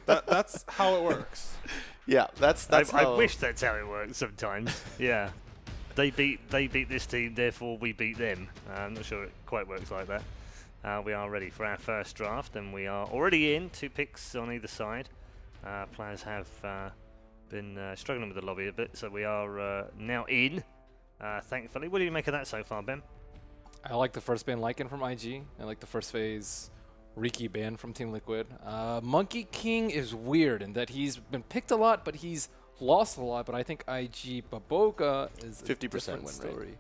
That's how it works. Yeah, that's I how... wish that's how it works sometimes. Yeah. They beat this team, therefore we beat them. I'm not sure it quite works like that. We are ready for our first draft, and we are already in. 2 picks on either side. Players have been struggling with the lobby a bit, so we are now in, thankfully. What do you make of that so far, Ben? I like the first ban Lycan from IG. I like the first phase Riki ban from Team Liquid. Monkey King is weird in that he's been picked a lot, but he's lost a lot. But I think IG Baboka is 50% win rate.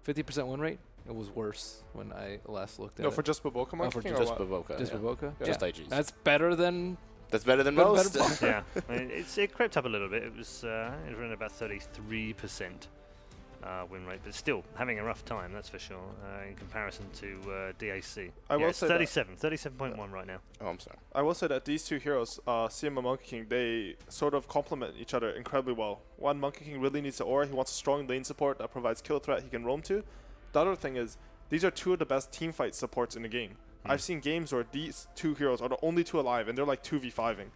50% win rate? It was worse when I last looked at it. No, for just Baboka Monkey King, just or what? Baboka. Just Yeah. Baboka? Yeah. Just IGs. That's better than... That's better than better most. Yeah, I mean, it crept up a little bit. It was around about 33% win rate, but still having a rough time, that's for sure, in comparison to DAC. I will it's say 37.1 right now. Oh, I'm sorry. I will say that these two heroes, CM and Monkey King, they sort of complement each other incredibly well. One, Monkey King really needs the aura. He wants a strong lane support that provides kill threat he can roam to. The other thing is, these are 2 of the best team fight supports in the game. I've seen games where these 2 heroes are the only 2 alive, and they're like 2v5ing.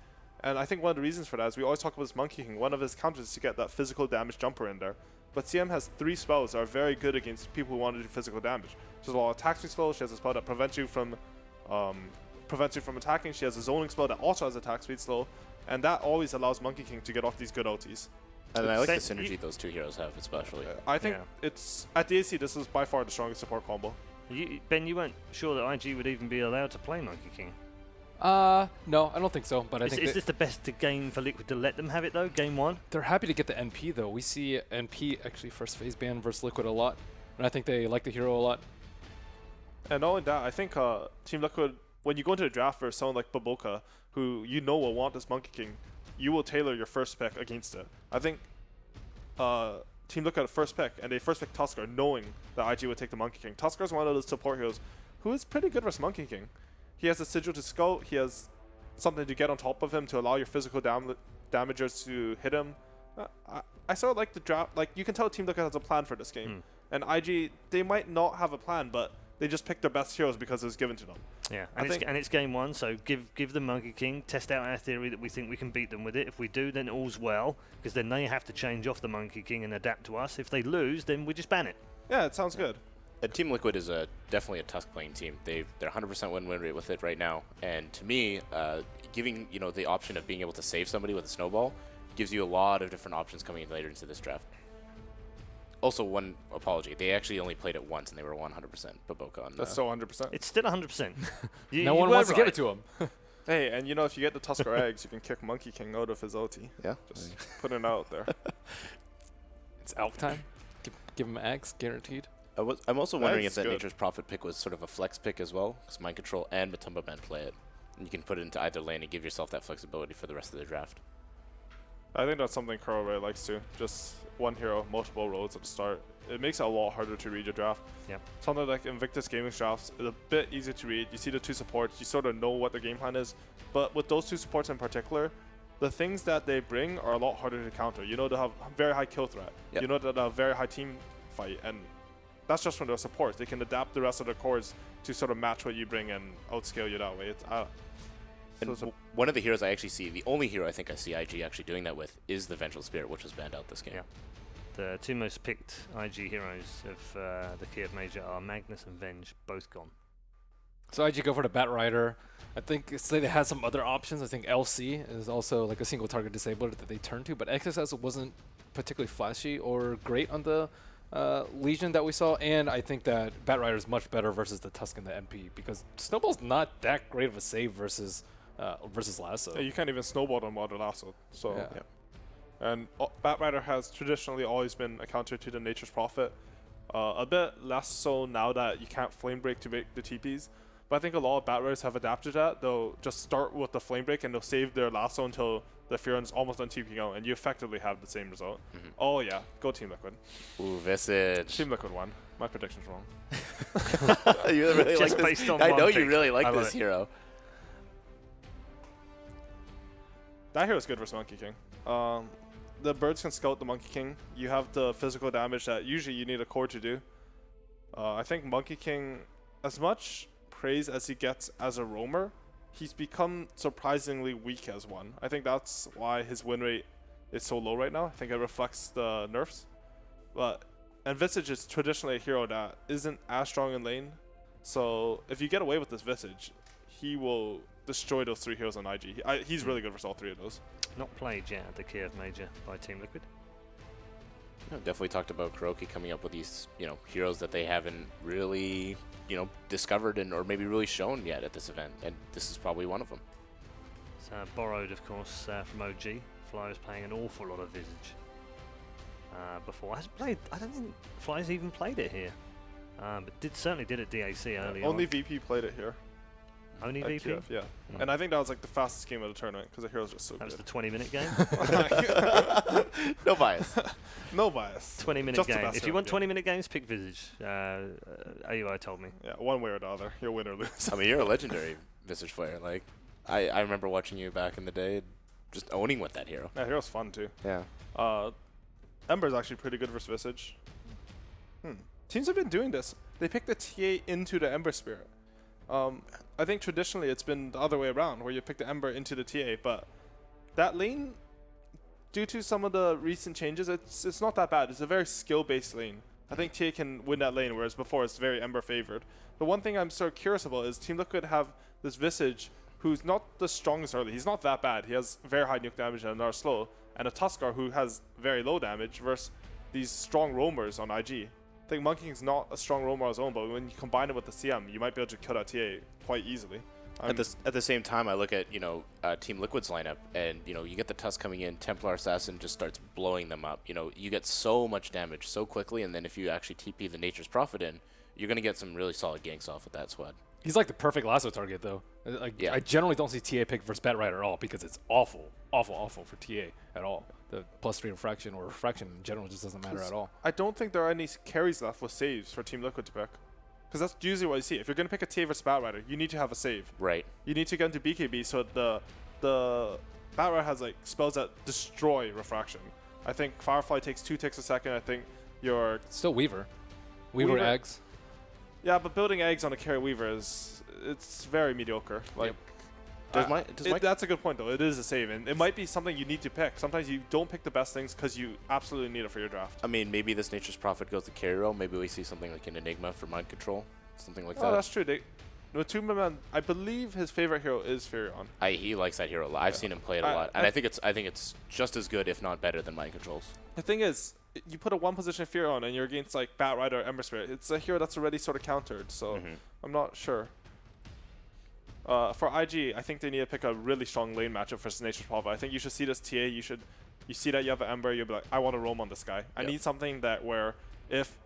And I think one of the reasons for that is we always talk about this Monkey King. One of his counters is to get that physical damage jumper in there. But CM has 3 spells that are very good against people who want to do physical damage. She has a lot of attack speed slow. She has a spell that prevents you from attacking. She has a zoning spell that also has attack speed slow. And that always allows Monkey King to get off these good ultis. And I like the synergy those 2 heroes have, especially. I think it's at DAC, this is by far the strongest support combo. Ben, you weren't sure that IG would even be allowed to play Monkey King. No, I don't think so. But I think is this the best game for Liquid to let them have it though? Game 1. they're happy to get the NP though. We see NP actually first phase ban versus Liquid a lot, and I think they like the hero a lot. And not only that, I think Team Liquid, when you go into a draft versus someone like Baboka, who you know will want this Monkey King, you will tailor your first pick against it. I think Team Liquid at first pick, and they first pick Tusker knowing that IG would take the Monkey King. Tusker is one of those support heroes who is pretty good versus Monkey King. He has a sigil to scout, he has something to get on top of him to allow your physical damagers to hit him. I sort of like the draft, like you can tell Team Liquid has a plan for this game. And IG, they might not have a plan, but they just picked their best heroes because it was given to them. Yeah, and it's game 1, so give the Monkey King, test out our theory that we think we can beat them with it. If we do, then all's well, because then they have to change off the Monkey King and adapt to us. If they lose, then we just ban it. Yeah, it sounds good. And Team Liquid is definitely a Tusk playing team. They're 100% win rate with it right now. And to me, giving the option of being able to save somebody with a snowball gives you a lot of different options coming in later into this draft. Also, one apology. They actually only played it once, and they were 100% Baboka on That's still 100%. It's still 100%. No one wants to give it to him. Hey, and if you get the Tusker eggs, you can kick Monkey King out of his ulti. Yeah. Just putting it out there. It's elf time. Give him eggs, guaranteed. I'm also wondering if That's that good. Nature's Prophet pick was sort of a flex pick as well, because Mind Control and Matumba Man play it. And you can put it into either lane and give yourself that flexibility for the rest of the draft. I think that's something Kuro really likes too. Just one hero, multiple roads at the start. It makes it a lot harder to read your draft. Yeah. Something like Invictus Gaming drafts is a bit easier to read. You see the 2 supports, you sort of know what their game plan is. But with those 2 supports in particular, the things that they bring are a lot harder to counter. You know, they have very high kill threat. Yep. You know that they have very high team fight, and that's just from their supports. They can adapt the rest of their cores to sort of match what you bring and outscale you that way. It's And one of the heroes I actually see, the only hero I think I see IG actually doing that with, is the Vengeful Spirit, which was banned out this game. Yeah. The 2 most picked IG heroes of the Kiev Major are Magnus and Venge, both gone. So IG go for the Bat Rider. I think they had some other options. I think LC is also like a single target disabler that they turn to, but XSS wasn't particularly flashy or great on the Legion that we saw, and I think that Bat Rider is much better versus the Tusk and the NP because Snowball's not that great of a save versus Lasso. Yeah, you can't even snowball on Water Lasso. So, Yeah. And Bat Rider has traditionally always been a counter to the Nature's Prophet. A bit less so now that you can't flame break to make the TPs. But I think a lot of Bat Riders have adapted that. They'll just start with the flame break and they'll save their lasso until the Furon's almost done TPing out, and you effectively have the same result. Oh yeah, go Team Liquid. Ooh, Visage. Team Liquid won. My prediction's wrong. You really Just like this. based on I one know pick. you really like I love this it. hero. That hero's good versus Monkey King. The birds can scout the Monkey King. You have the physical damage that usually you need a core to do. I think Monkey King, as much praise as he gets as a roamer, he's become surprisingly weak as one. I think that's why his win rate is so low right now. I think it reflects the nerfs. And Visage is traditionally a hero that isn't as strong in lane. So if you get away with this Visage, he will destroy those 3 heroes on IG. He's really good versus all 3 of those. Not played yet at the Kiev Major by Team Liquid. Definitely talked about Kuroki coming up with these, heroes that they haven't really, discovered or maybe really shown yet at this event, and this is probably one of them. It's borrowed, of course, from OG. Fly was playing an awful lot of Visage before. I don't think Fly's even played it here, but certainly did at DAC early Only on. VP played it here. Only At VP? Kiev, yeah. And I think that was like the fastest game of the tournament because the hero's just so That was good. the 20-minute game. No bias. No bias. 20-minute Just the game. best If you want game. 20-minute games, pick Visage. AUI told me. Yeah, one way or the other. You'll win or lose. I mean, you're a legendary Visage player. Like, I remember watching you back in the day, just owning with that hero. That hero's fun too. Yeah. Ember's actually pretty good versus Visage. Teams have been doing this. They pick the TA into the Ember Spirit. I think traditionally it's been the other way around, where you pick the Ember into the TA, but that lane, due to some of the recent changes, it's not that bad. It's a very skill-based lane. I think TA can win that lane, whereas before it's very Ember favored. The one thing I'm sort of curious about is Team Liquid have this Visage who's not the strongest early. He's not that bad. He has very high nuke damage and are slow, and a Tuskar who has very low damage versus these strong roamers on IG. I think Monkey King's not a strong roamer on his own, but when you combine it with the CM, you might be able to kill that TA quite easily. At the same time, I look at Team Liquid's lineup, and you get the Tusk coming in, Templar Assassin just starts blowing them up. You get so much damage so quickly, and then if you actually TP the Nature's Prophet in, you're gonna get some really solid ganks off with that squad. He's like the perfect lasso target, though. Yeah. I generally don't see TA pick versus Bat Rider at all because it's awful for TA at all. The +3 refraction or refraction in general just doesn't matter at all. I don't think there are any carries left with saves for Team Liquid to pick. Because that's usually what you see. If you're going to pick a TA versus Batrider, you need to have a save. Right. You need to get into BKB so the Batrider has like spells that destroy refraction. I think Firefly takes 2 ticks a second. I think your Still Weaver. Weaver eggs. Yeah, but building eggs on a carry Weaver it's very mediocre. Like, that's a good point though. It is a save, and it might be something you need to pick. Sometimes you don't pick the best things because you absolutely need it for your draft. I mean, maybe this Nature's Prophet goes to carry role. Maybe we see something like an Enigma for mind control, something like that. Oh, that's true. Man, I believe his favorite hero is Furion. He likes that hero a lot. I've seen him play it a lot, and I think it's just as good, if not better, than mind controls. The thing is, you put a one position Furion and you're against like Batrider or Ember Spirit. It's a hero that's already sort of countered, so I'm not sure. For IG, I think they need to pick a really strong lane matchup for Nature's Prophet. I think you should see this TA. You see that you have an Ember, you'll be like, I want to roam on this guy. I need something that where if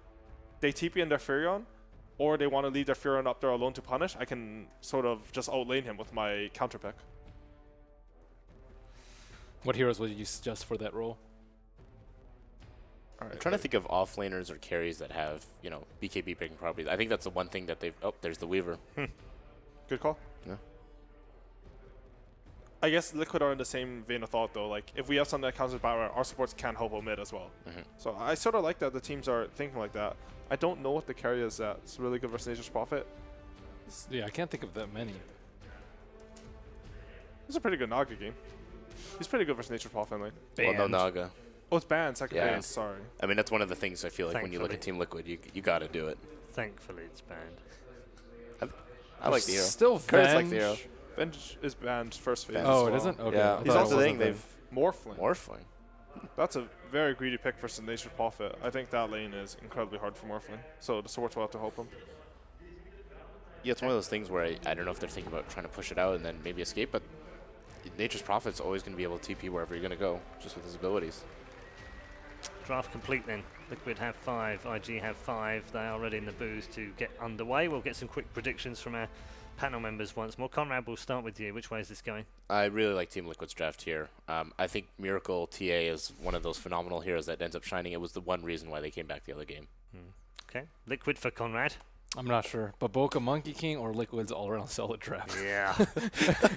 they TP in their Furion, or they want to leave their Furion up there alone to punish, I can sort of just outlane him with my counter pick. What heroes would you suggest for that role? I'm trying to think of offlaners or carries that have, BKB picking properties. I think that's the one thing that they've... Oh, there's the Weaver. Good call. Yeah. I guess Liquid are in the same vein of thought, though. Like, if we have something that counters Power, our supports can help out mid as well. So I sort of like that the teams are thinking like that. I don't know what the carry is that's really good versus Nature's Prophet. Yeah, I can't think of that many. It's a pretty good Naga game. He's pretty good versus Nature's Prophet in lane. Well, no Naga. Oh, it's banned. Second phase. Sorry. I mean, that's one of the things I feel like when you look at Team Liquid, you got to do it. Thankfully, it's banned. I like the hero. Still Curtis like the hero. Venge is banned first phase. Oh, it isn't? Okay. Yeah, he's also saying they've Morphling. Morphling. That's a very greedy pick for Nature's Prophet. I think that lane is incredibly hard for Morphling. So the supports will have to help him. Yeah, it's one of those things where I don't know if they're thinking about trying to push it out and then maybe escape, but Nature's Prophet's always going to be able to TP wherever you're going to go, just with his abilities. Draft complete then. Liquid have 5, IG have 5. They are ready in the booth to get underway. We'll get some quick predictions from our panel members once more. Conrad, we'll start with you. Which way is this going? I really like Team Liquid's draft here. I think Miracle TA is one of those phenomenal heroes that ends up shining. It was the one reason why they came back the other game. Okay. Liquid for Conrad. I'm not sure. Baboka Monkey King or Liquid's all-around solid draft? Yeah.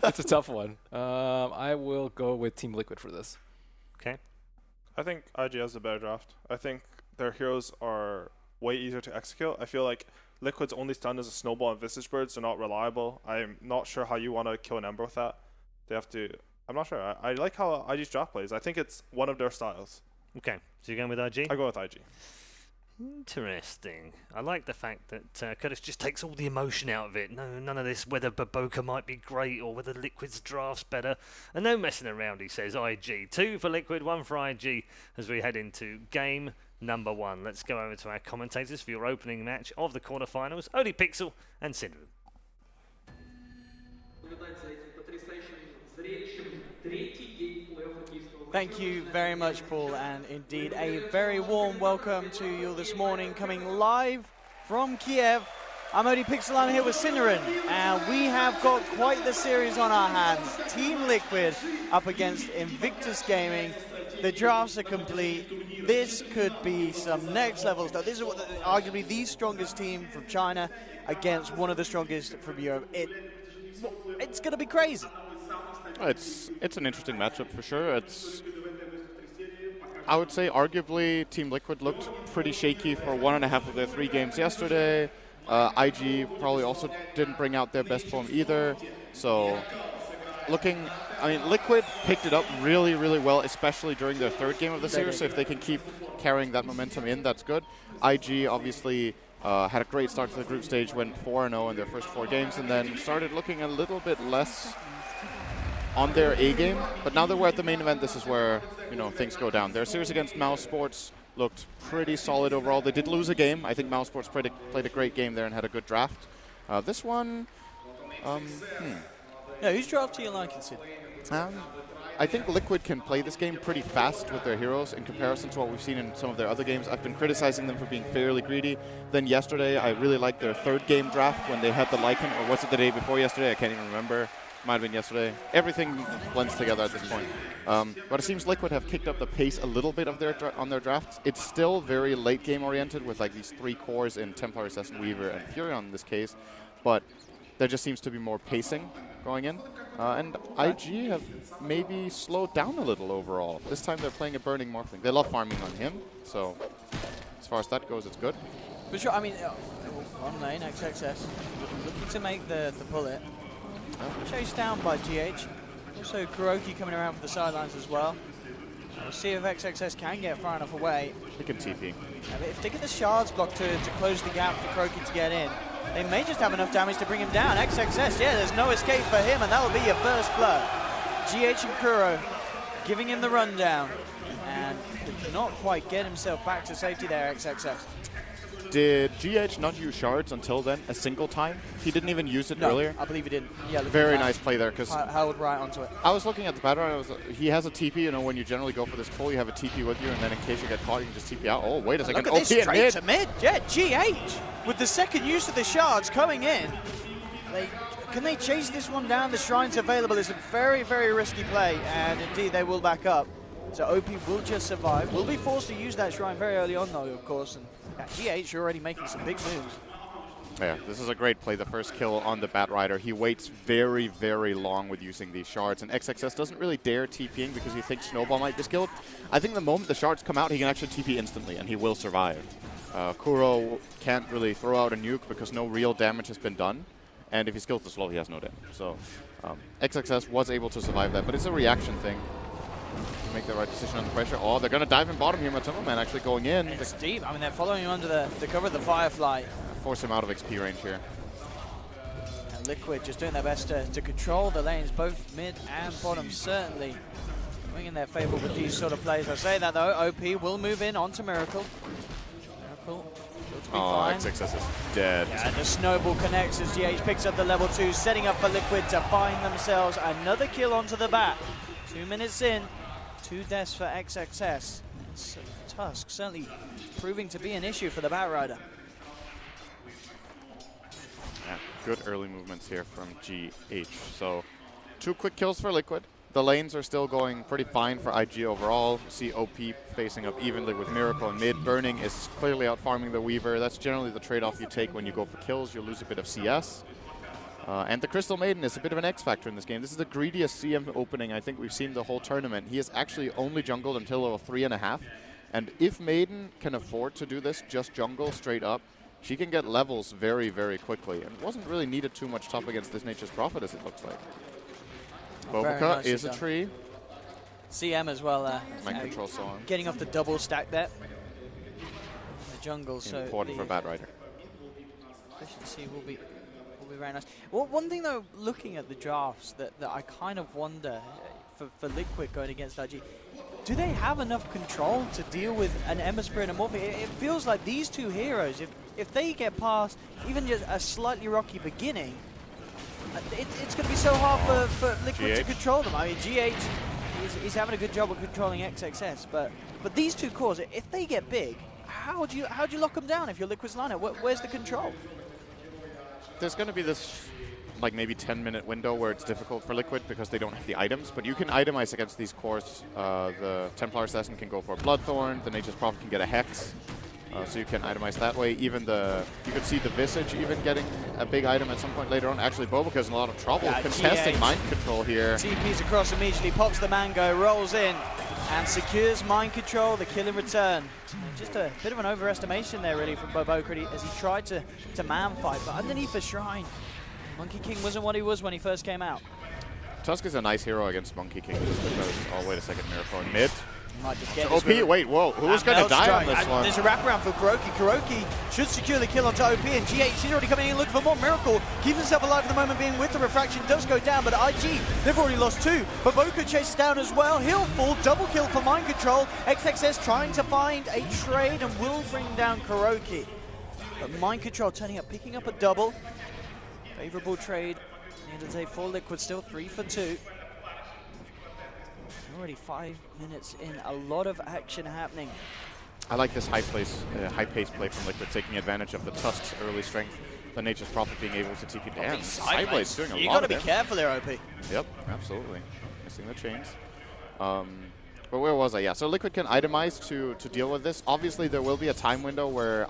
It's a tough one. I will go with Team Liquid for this. Okay. I think IG has a better draft. I think their heroes are way easier to execute. I feel like Liquid's only stun is a snowball and Thunderbirds. They're not reliable. I'm not sure how you want to kill an Ember with that. They have to. I'm not sure. I like how IG's draft plays. I think it's one of their styles. Okay, so you're going with IG? I go with IG. Interesting. I like the fact that Curtis just takes all the emotion out of it. No, none of this whether Baboka might be great or whether Liquid's draft's better. And no messing around, he says. IG. 2 for Liquid, 1 for IG as we head into game number 1. Let's go over to our commentators for your opening match of the quarterfinals. ODPixel and Syndrome. Thank you very much, Paul, and indeed a very warm welcome to you this morning, coming live from Kiev. I'm ODPixel, I'm here with Syndrome, and we have got quite the series on our hands. Team Liquid up against Invictus Gaming. The drafts are complete. This could be some next level stuff. This is arguably the strongest team from China against one of the strongest from Europe. It's going to be crazy. It's an interesting matchup for sure. I would say arguably Team Liquid looked pretty shaky for 1.5 of their 3 games yesterday. IG probably also didn't bring out their best form either. So Liquid picked it up really, really well, especially during their 3rd game of the series. So if they can keep carrying that momentum in, that's good. IG obviously had a great start to the group stage, went 4-0 in their first 4 games, and then started looking a little bit less on their A game. But now that we're at the main event, this is where things go down. Their series against Mousesports looked pretty solid overall. They did lose a game. I think Mousesports played a great game there and had a good draft. This one, Yeah, whose draft do you like, Sid? I think Liquid can play this game pretty fast with their heroes in comparison to what we've seen in some of their other games. I've been criticizing them for being fairly greedy. Then yesterday, I really liked their 3rd game draft when they had the Lycan, or was it the day before yesterday? I can't even remember. Might have been yesterday. Everything blends together at this point. But it seems Liquid have kicked up the pace a little bit of on their drafts. It's still very late game oriented with like these 3 cores in Templar, Assassin, Weaver, and Furion in this case. But there just seems to be more pacing going in. And IG have maybe slowed down a little overall. This time they're playing a Burning Morphling. They love farming on him, so as far as that goes, it's good. For sure, on lane, XXS, looking to make the bullet. Chased down by GH. Also Kuroki coming around for the sidelines as well. We'll see if XXS can get far enough away. He can TP. If they get the shards blocked to close the gap for Kuroki to get in, they may just have enough damage to bring him down. XXS, yeah, there's no escape for him, and that will be your first blood. GH and Kuro giving him the rundown, and could not quite get himself back to safety there, XXS. Did GH not use shards until then a single time? He didn't even use it earlier? I believe he didn't. Yeah, very nice play there. Because Howard right onto it. I was looking at the pattern. He has a TP. When you generally go for this pull, you have a TP with you, and then in case you get caught, you can just TP out. Oh, wait a second. Look at this, straight to mid. Yeah, GH with the 2nd use of the shards coming in. Can they chase this one down? The shrine's available. It's a very, very risky play, and indeed they will back up. So OP will just survive. Will be forced to use that shrine very early on, though, of course. And GH already making some big moves. Yeah, this is a great play, the first kill on the Bat Rider. He waits very, very long with using these shards, and XXS doesn't really dare TPing because he thinks Snowball might be skilled. I think the moment the shards come out, he can actually TP instantly, and he will survive. Kuro can't really throw out a nuke because no real damage has been done, and if he skills the slow, he has no damage. So XXS was able to survive that, but it's a reaction thing. Make the right decision under pressure. Oh, they're going to dive in bottom here. Timberman actually going in. It's deep. They're following him under the cover of the Firefly. Force him out of XP range here. And Liquid just doing their best to control the lanes, both mid and bottom, certainly going in their favor with these sort of plays. I say that though, OP will move in onto Miracle. Miracle looks to be fine. XXS is dead. Yeah, and the snowball connects as GH picks up the level 2, setting up for Liquid to find themselves another kill onto the bat. 2 minutes in. 2 deaths for XXS. So Tusk certainly proving to be an issue for the Bat Rider. Yeah, good early movements here from GH. So 2 quick kills for Liquid. The lanes are still going pretty fine for IG overall. See OP facing up evenly with Miracle and mid. Burning is clearly out farming the Weaver. That's generally the trade-off you take when you go for kills. You'll lose a bit of CS. And the Crystal Maiden is a bit of an X-factor in this game. This is the greediest CM opening I think we've seen the whole tournament. He has actually only jungled until level 3.5. And if Maiden can afford to do this, just jungle straight up, she can get levels very, very quickly, and wasn't really needed too much top against this Nature's Prophet, as it looks like. Bobica is a tree. CM as well. Mind control song. Getting off the double stack there. The jungle, so important for Bat Rider. Efficiency will be very nice. Well, one thing though, looking at the drafts, that I kind of wonder for Liquid going against IG, do they have enough control to deal with an Ember Spirit and Morphe? It feels like these two heroes, if they get past even just a slightly rocky beginning, it's going to be so hard for Liquid to control them. I mean, GH is having a good job of controlling XXS, but these two cores, if they get big, how do you lock them down if you're Liquid's lineup? Where's the control? There's going to be this like maybe 10-minute window where it's difficult for Liquid because they don't have the items, but you can itemize against these cores. The Templar Assassin can go for a Bloodthorn, the Nature's Prophet can get a Hex, so you can itemize that way. Even you could see the Visage even getting a big item at some point later on. Actually, Bobica's in a lot of trouble contesting Mind Control here. TP's across immediately, pops the Mango, rolls in, and secures Mind Control, the kill in return. Just a bit of an overestimation there, really, from Bobica as he tried to man fight, but underneath the Shrine, Monkey King wasn't what he was when he first came out. Tusk is a nice hero against Monkey King just because, oh, wait a second, Miracle in mid. Might just get OP, wait, whoa, who's going to die on this one? There's a wraparound for Kuroki. Kuroki should secure the kill onto OP, and GH, he's already coming in looking for more. Miracle keeps himself alive for the moment being with the refraction, does go down, but IG, they've already lost two. But Bobica chases down as well. He'll fall, double kill for Mind Control. XXS trying to find a trade and will bring down Kuroki. But Mind Control turning up, picking up a double. Favorable trade. End of the day for Liquid, still 3 for 2. Already 5 minutes in, a lot of action happening. I like this high-paced play from Liquid, taking advantage of the Tusk's early strength, the Nature's Prophet being able to TP down. Sideblade's doing a lot of damage. You gotta be careful there, OP. Yep, absolutely. Missing the chains. But where was I? Yeah, so Liquid can itemize to deal with this. Obviously, there will be a time window where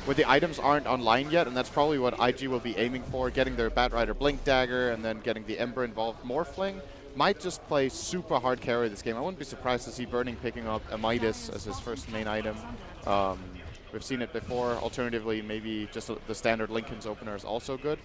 where the items aren't online yet, and that's probably what IG will be aiming for, getting their Bat Rider Blink Dagger and then getting the Ember involved. Morphling might just play super hard carry this game. I wouldn't be surprised to see Burning picking up a Midas as his first main item. We've seen it before. Alternatively, maybe just the standard Linken's opener is also good.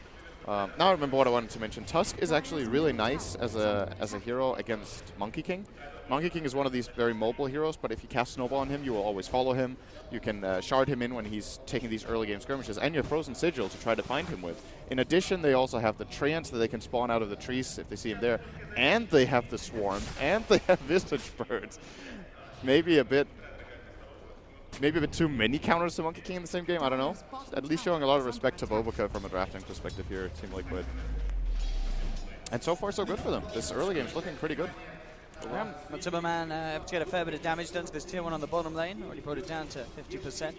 Now I remember what I wanted to mention. Tusk is actually really nice as a hero against Monkey King. Monkey King is one of these very mobile heroes, but if you cast Snowball on him, you will always follow him. You can shard him in when he's taking these early game skirmishes, and your Frozen Sigil to try to find him with. In addition, they also have the Treants that they can spawn out of the trees if they see him there, and they have the Swarm, and they have Visage Birds. Maybe a bit too many counters to Monkey King in the same game, I don't know. At least showing a lot of respect to Bobica from a drafting perspective here, Team Liquid. And so far, so good for them. This early game's looking pretty good. Yeah, Matsuba-man able to get a fair bit of damage done to this tier 1 on the bottom lane. Already brought it down to 50%. And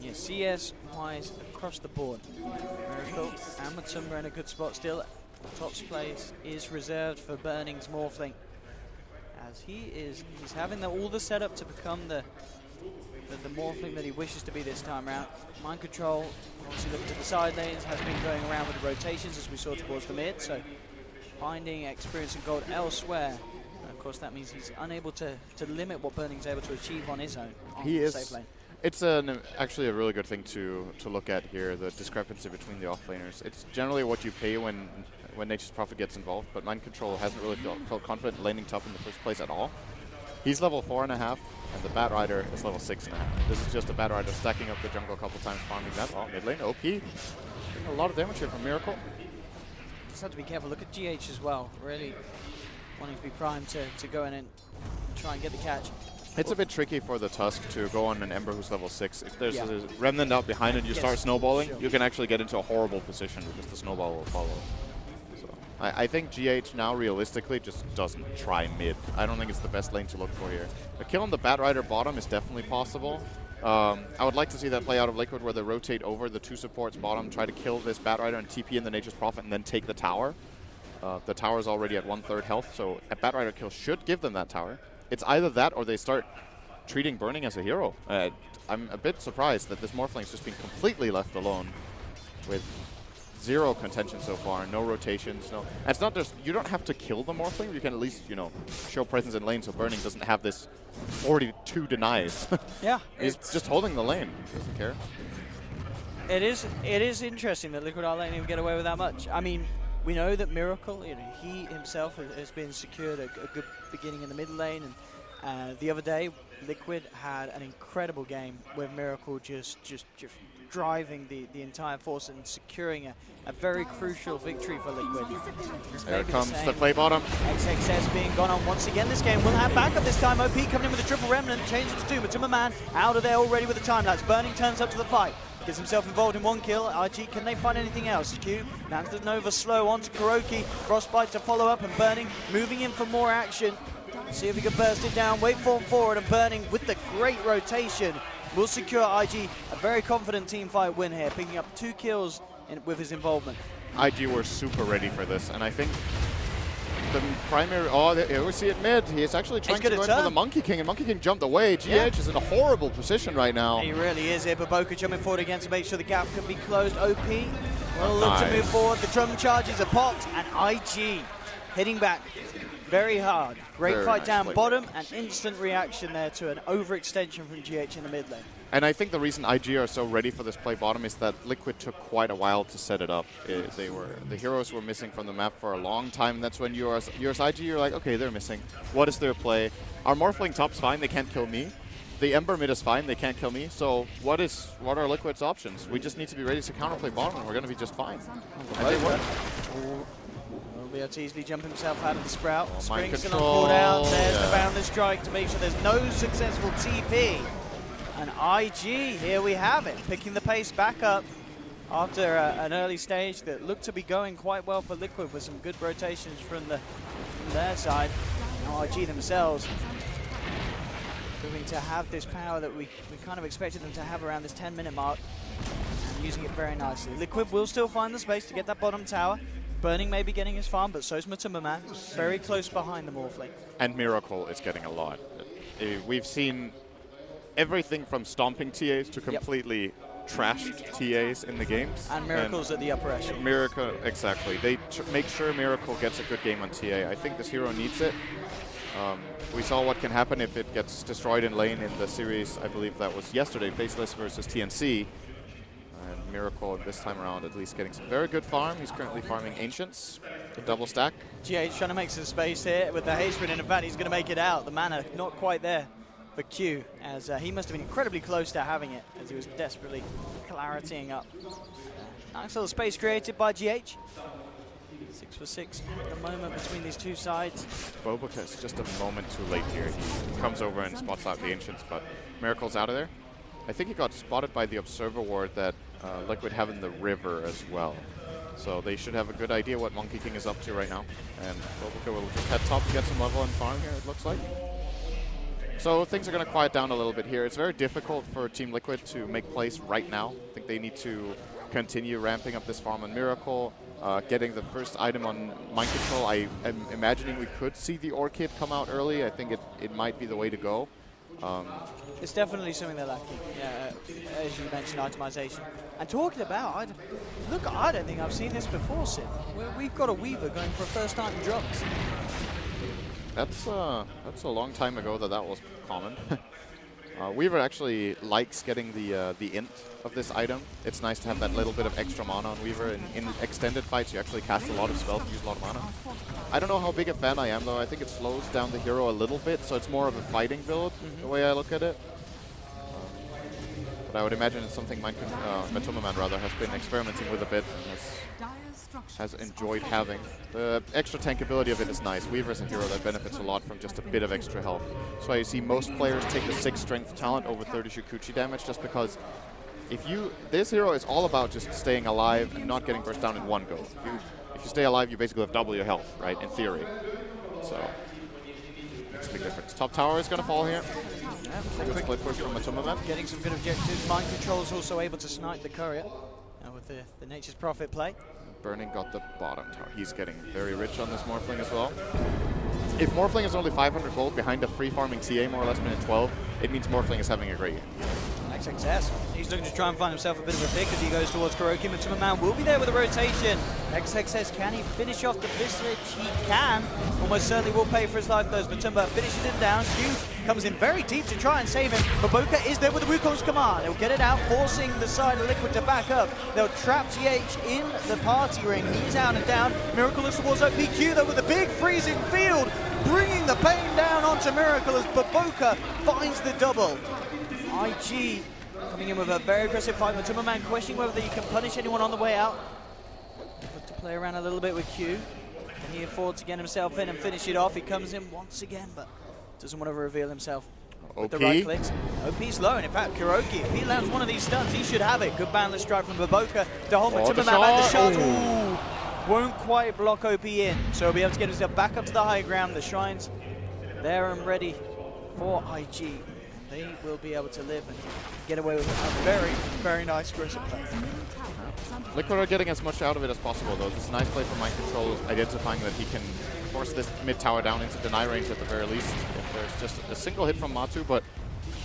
yeah, CS-wise across the board. Miracle and Matsumba in a good spot still. Top's place is reserved for Burning's Morphling, as he's having all the setup to become the Morphling that he wishes to be this time around. Mind Control, obviously looking to the side lanes, has been going around with the rotations as we saw towards the mid, so finding experience and gold elsewhere. And of course that means he's unable to limit what Burning's able to achieve on his own on the safe lane. It's actually a really good thing to look at here, the discrepancy between the offlaners. It's generally what you pay when Nature's Prophet gets involved, but Mind Control hasn't really felt confident laning top in the first place at all. He's level 4.5, and the Bat Rider is level 6.5. This is just a Bat Rider stacking up the jungle a couple times, farming that. Oh, mid lane, OP. Getting a lot of damage here from Miracle. Just have to be careful. Look at GH as well, really wanting to be primed to go in and try and get the catch. It's a bit tricky for the Tusk to go on an Ember who's level 6. If there's a Remnant out behind and you start snowballing, you can actually get into a horrible position because the snowball will follow. So I think GH now realistically just doesn't try mid. I don't think it's the best lane to look for here. A kill on the Bat Rider bottom is definitely possible. I would like to see that play out of Liquid where they rotate over the two supports bottom, try to kill this Bat Rider and TP in the Nature's Prophet and then take the tower. The tower is already at 1/3 health, so a Bat Rider kill should give them that tower. It's either that or they start treating Burning as a hero. I'm a bit surprised that this Morphling's just been completely left alone with zero contention so far, no rotations, no. And it's not just, you don't have to kill the Morphling, you can at least, you know, show presence in lane so Burning doesn't have this 42 denies. Yeah. He's just holding the lane, doesn't care. It is interesting that Liquid are letting him get away with that much. I mean, we know that Miracle, you know, he himself has been secured a good beginning in the mid lane, and the other day, Liquid had an incredible game with Miracle just driving the entire force and securing a very crucial victory for Liquid. There it comes, the play bottom. XXS being gone on once again. This game will have backup this time. OP coming in with a triple remnant, change it to 2, but Timmerman out of there already with the time lapse. Burning turns up to the fight. Gets himself involved in 1 kill. RG, can they find anything else? Q, lands the Nova slow onto Kuroki. Frostbite to follow up, and Burning moving in for more action. See if he can burst it down. Wait for him forward, and Burning with the great rotation will secure IG a very confident team fight win here, picking up 2 kills with his involvement. IG were super ready for this, and I think the primary, we see it mid. He is actually trying to go in for the Monkey King, and Monkey King jumped away. GH is in a horrible position right now. He really is here, but Boca jumping forward again to make sure the gap can be closed. OP will look to move forward. The drum charges are popped, and IG hitting back very hard. Great Very fight nice down play. bottom, and instant reaction there to an overextension from GH in the mid lane. And I think the reason IG are so ready for this play bottom is that Liquid took quite a while to set it up. The heroes were missing from the map for a long time. That's when you're as IG, you're like, okay, they're missing. What is their play? Our Morphling top's fine, they can't kill me. The Ember mid is fine, they can't kill me. So what are Liquid's options? We just need to be ready to counterplay bottom, and we're going to be just fine. And they were. Will be able to easily jump himself out of the Sprout. Mind Springs control, on cooldown. There's the yeah. Boundless Strike to make sure there's no successful TP. And IG, here we have it, picking the pace back up after an early stage that looked to be going quite well for Liquid with some good rotations from their side. Now IG themselves moving to have this power that we kind of expected them to have around this 10-minute mark, and using it very nicely. Liquid will still find the space to get that bottom tower. Burning may be getting his farm, but so's Matumbaman, very close behind the Morphling. And Miracle is getting a lot. We've seen everything from stomping TAs to completely trashed TAs in the games. And Miracle's at the upper echelon. Miracle, exactly. They make sure Miracle gets a good game on TA. I think this hero needs it. We saw what can happen if it gets destroyed in lane in the series, I believe that was yesterday, Faceless versus TNC. And Miracle this time around at least getting some very good farm. He's currently farming Ancients, the double stack. GH trying to make some space here with the haste sprint, and in fact he's going to make it out. The mana not quite there for Q, as he must have been incredibly close to having it, as he was desperately claritying up. Nice little space created by GH. 6 for 6 at the moment between these two sides. Boboka is just a moment too late here. He comes over and spots out the Ancients, but Miracle's out of there. I think he got spotted by the Observer Ward that Liquid have in the river as well. So they should have a good idea what Monkey King is up to right now. And Boboka will just head top to get some level and farm here, it looks like. So things are going to quiet down a little bit here. It's very difficult for Team Liquid to make plays right now. I think they need to continue ramping up this farm on Miracle, getting the first item on Mind Control. I am imagining we could see the Orchid come out early. I think it might be the way to go. It's definitely something they're lacking, as you mentioned, itemization. And talking about, I don't think I've seen this before, Sid. We've got a Weaver going for a first time in drums. That's a long time ago that was common. Weaver actually likes getting the int of this item. It's nice to have that little bit of extra mana on Weaver. In extended fights, you actually cast a lot of spells and use a lot of mana. I don't know how big a fan I am, though. I think it slows down the hero a little bit, so it's more of a fighting build, the way I look at it. But I would imagine it's something Matumbaman rather has been experimenting with a bit and has enjoyed having. The extra tankability of it is nice. Weaver is a hero that benefits a lot from just a bit of extra health. That's why you see most players take the 6 strength talent over 30 Shukuchi damage, just because this hero is all about just staying alive and not getting burst down in one go. If you stay alive, you basically have double your health, right, in theory. So, makes a big difference. Top tower is going to fall here. Good split push from Matumbaman. Getting some good objectives. Mind Control is also able to snipe the courier with the Nature's Prophet play. Burning got the bottom tower. He's getting very rich on this Morphling as well. If Morphling is only 500 gold behind a free farming TA more or less minute 12, it means Morphling is having a great game. XXS, he's looking to try and find himself a bit of a pick as he goes towards Kuroki. Matuma Man will be there with a rotation. XXS, can he finish off the Visage? He can. Almost certainly will pay for his life, though. Matumba finishes him down. Q comes in very deep to try and save him. Baboka is there with the Wukong's command. He'll get it out, forcing the side of Liquid to back up. They'll trap GH in the party ring. He's out and down. Miracle looks towards OPQ, though, with a big freezing field, bringing the pain down onto Miracle as Baboka finds the double. IG coming in with a very aggressive fight. Matuma Man questioning whether he can punish anyone on the way out. Look to play around a little bit with Q. Can he afford to get himself in and finish it off? He comes in once again, but doesn't want to reveal himself. With the right clicks. OP's low, and in fact, Kuroki, if he lands one of these stuns, he should have it. Good boundless strike from Baboka to hold Matuma Man, and the shot won't quite block OP in. So he'll be able to get himself back up to the high ground. The Shrine's there and ready for IG. They will be able to live and get away with a very, very nice aggressive play. Liquid are getting as much out of it as possible, though. It's a nice play for Mind Control, identifying that he can force this mid tower down into deny range at the very least. If there's just a single hit from Matu, but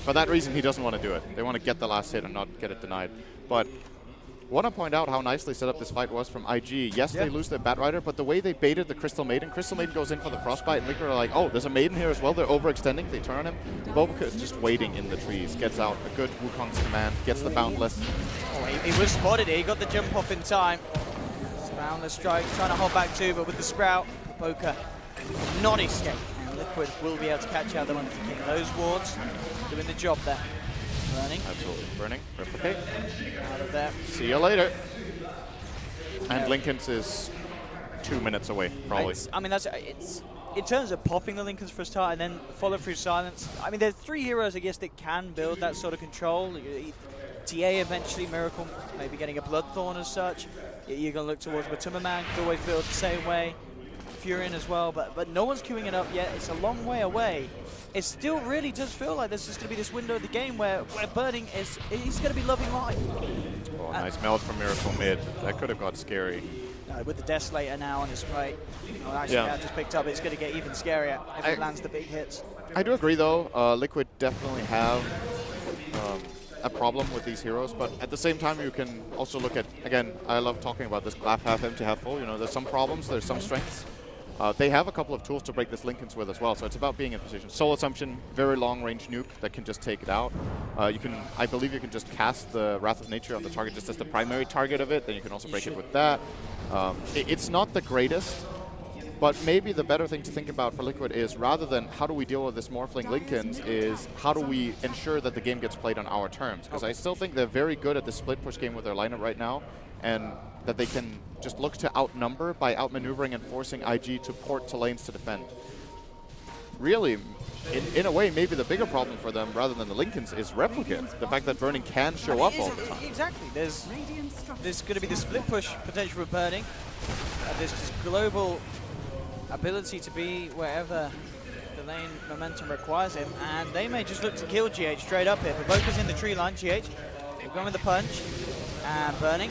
for that reason, he doesn't want to do it. They want to get the last hit and not get it denied. But want to point out how nicely set up this fight was from IG. Yes, they lose their Batrider, but the way they baited the Crystal Maiden goes in for the Frostbite, and Liquid are like, oh, there's a Maiden here as well. They're overextending. They turn on him. Baboka is just waiting in the trees. Gets out a good Wukong's command. Gets the Boundless. Oh, he was spotted here. He got the jump off in time. Boundless strike, trying to hold back too, but with the Sprout, Baboka not escape. And Liquid will be able to catch out the Monkey King. Those wards doing the job there. Burning. Absolutely. Burning. Replicate. Out of there. See you later. And Lincoln's is 2 minutes away, probably. I mean, it's in terms of popping the Lincolns for a start and then follow through silence. I mean, there's 3 heroes, I guess, that can build that sort of control. TA eventually, Miracle, maybe getting a Bloodthorn as such. You're going to look towards Matuma Man, could always build the same way. Furion as well, but no one's queuing it up yet. It's a long way away. It still really does feel like there's just going to be this window of the game where Burning he's going to be loving life. Oh, nice meld from Miracle mid. That could have got scary. With the Desolator now on his right, actually just picked up, it's going to get even scarier if it lands the big hits. I do agree, though. Liquid definitely have a problem with these heroes, but at the same time, you can also look at, again, I love talking about this glass half empty, half full. You know, there's some problems, there's some strengths. They have a couple of tools to break this Lincoln's with as well, so it's about being in position. Soul Assumption, very long-range nuke that can just take it out. I believe you can just cast the Wrath of Nature on the target just as the primary target of it, then you can also break it with that. It's not the greatest, but maybe the better thing to think about for Liquid is, rather than how do we deal with this Morphling Lincolns, is how do we ensure that the game gets played on our terms? Because I still think they're very good at the split push game with their lineup right now, and that they can just look to outnumber by outmaneuvering and forcing IG to port to lanes to defend. Really, in a way, maybe the bigger problem for them, rather than the Lincolns, is Replicant. The fact that Burning can show up all the time. Exactly. There's going to be the split push potential for Burning. There's this global ability to be wherever the lane momentum requires him, and they may just look to kill GH straight up here. Baboka's in the tree line. GH will go with the punch, and Burning.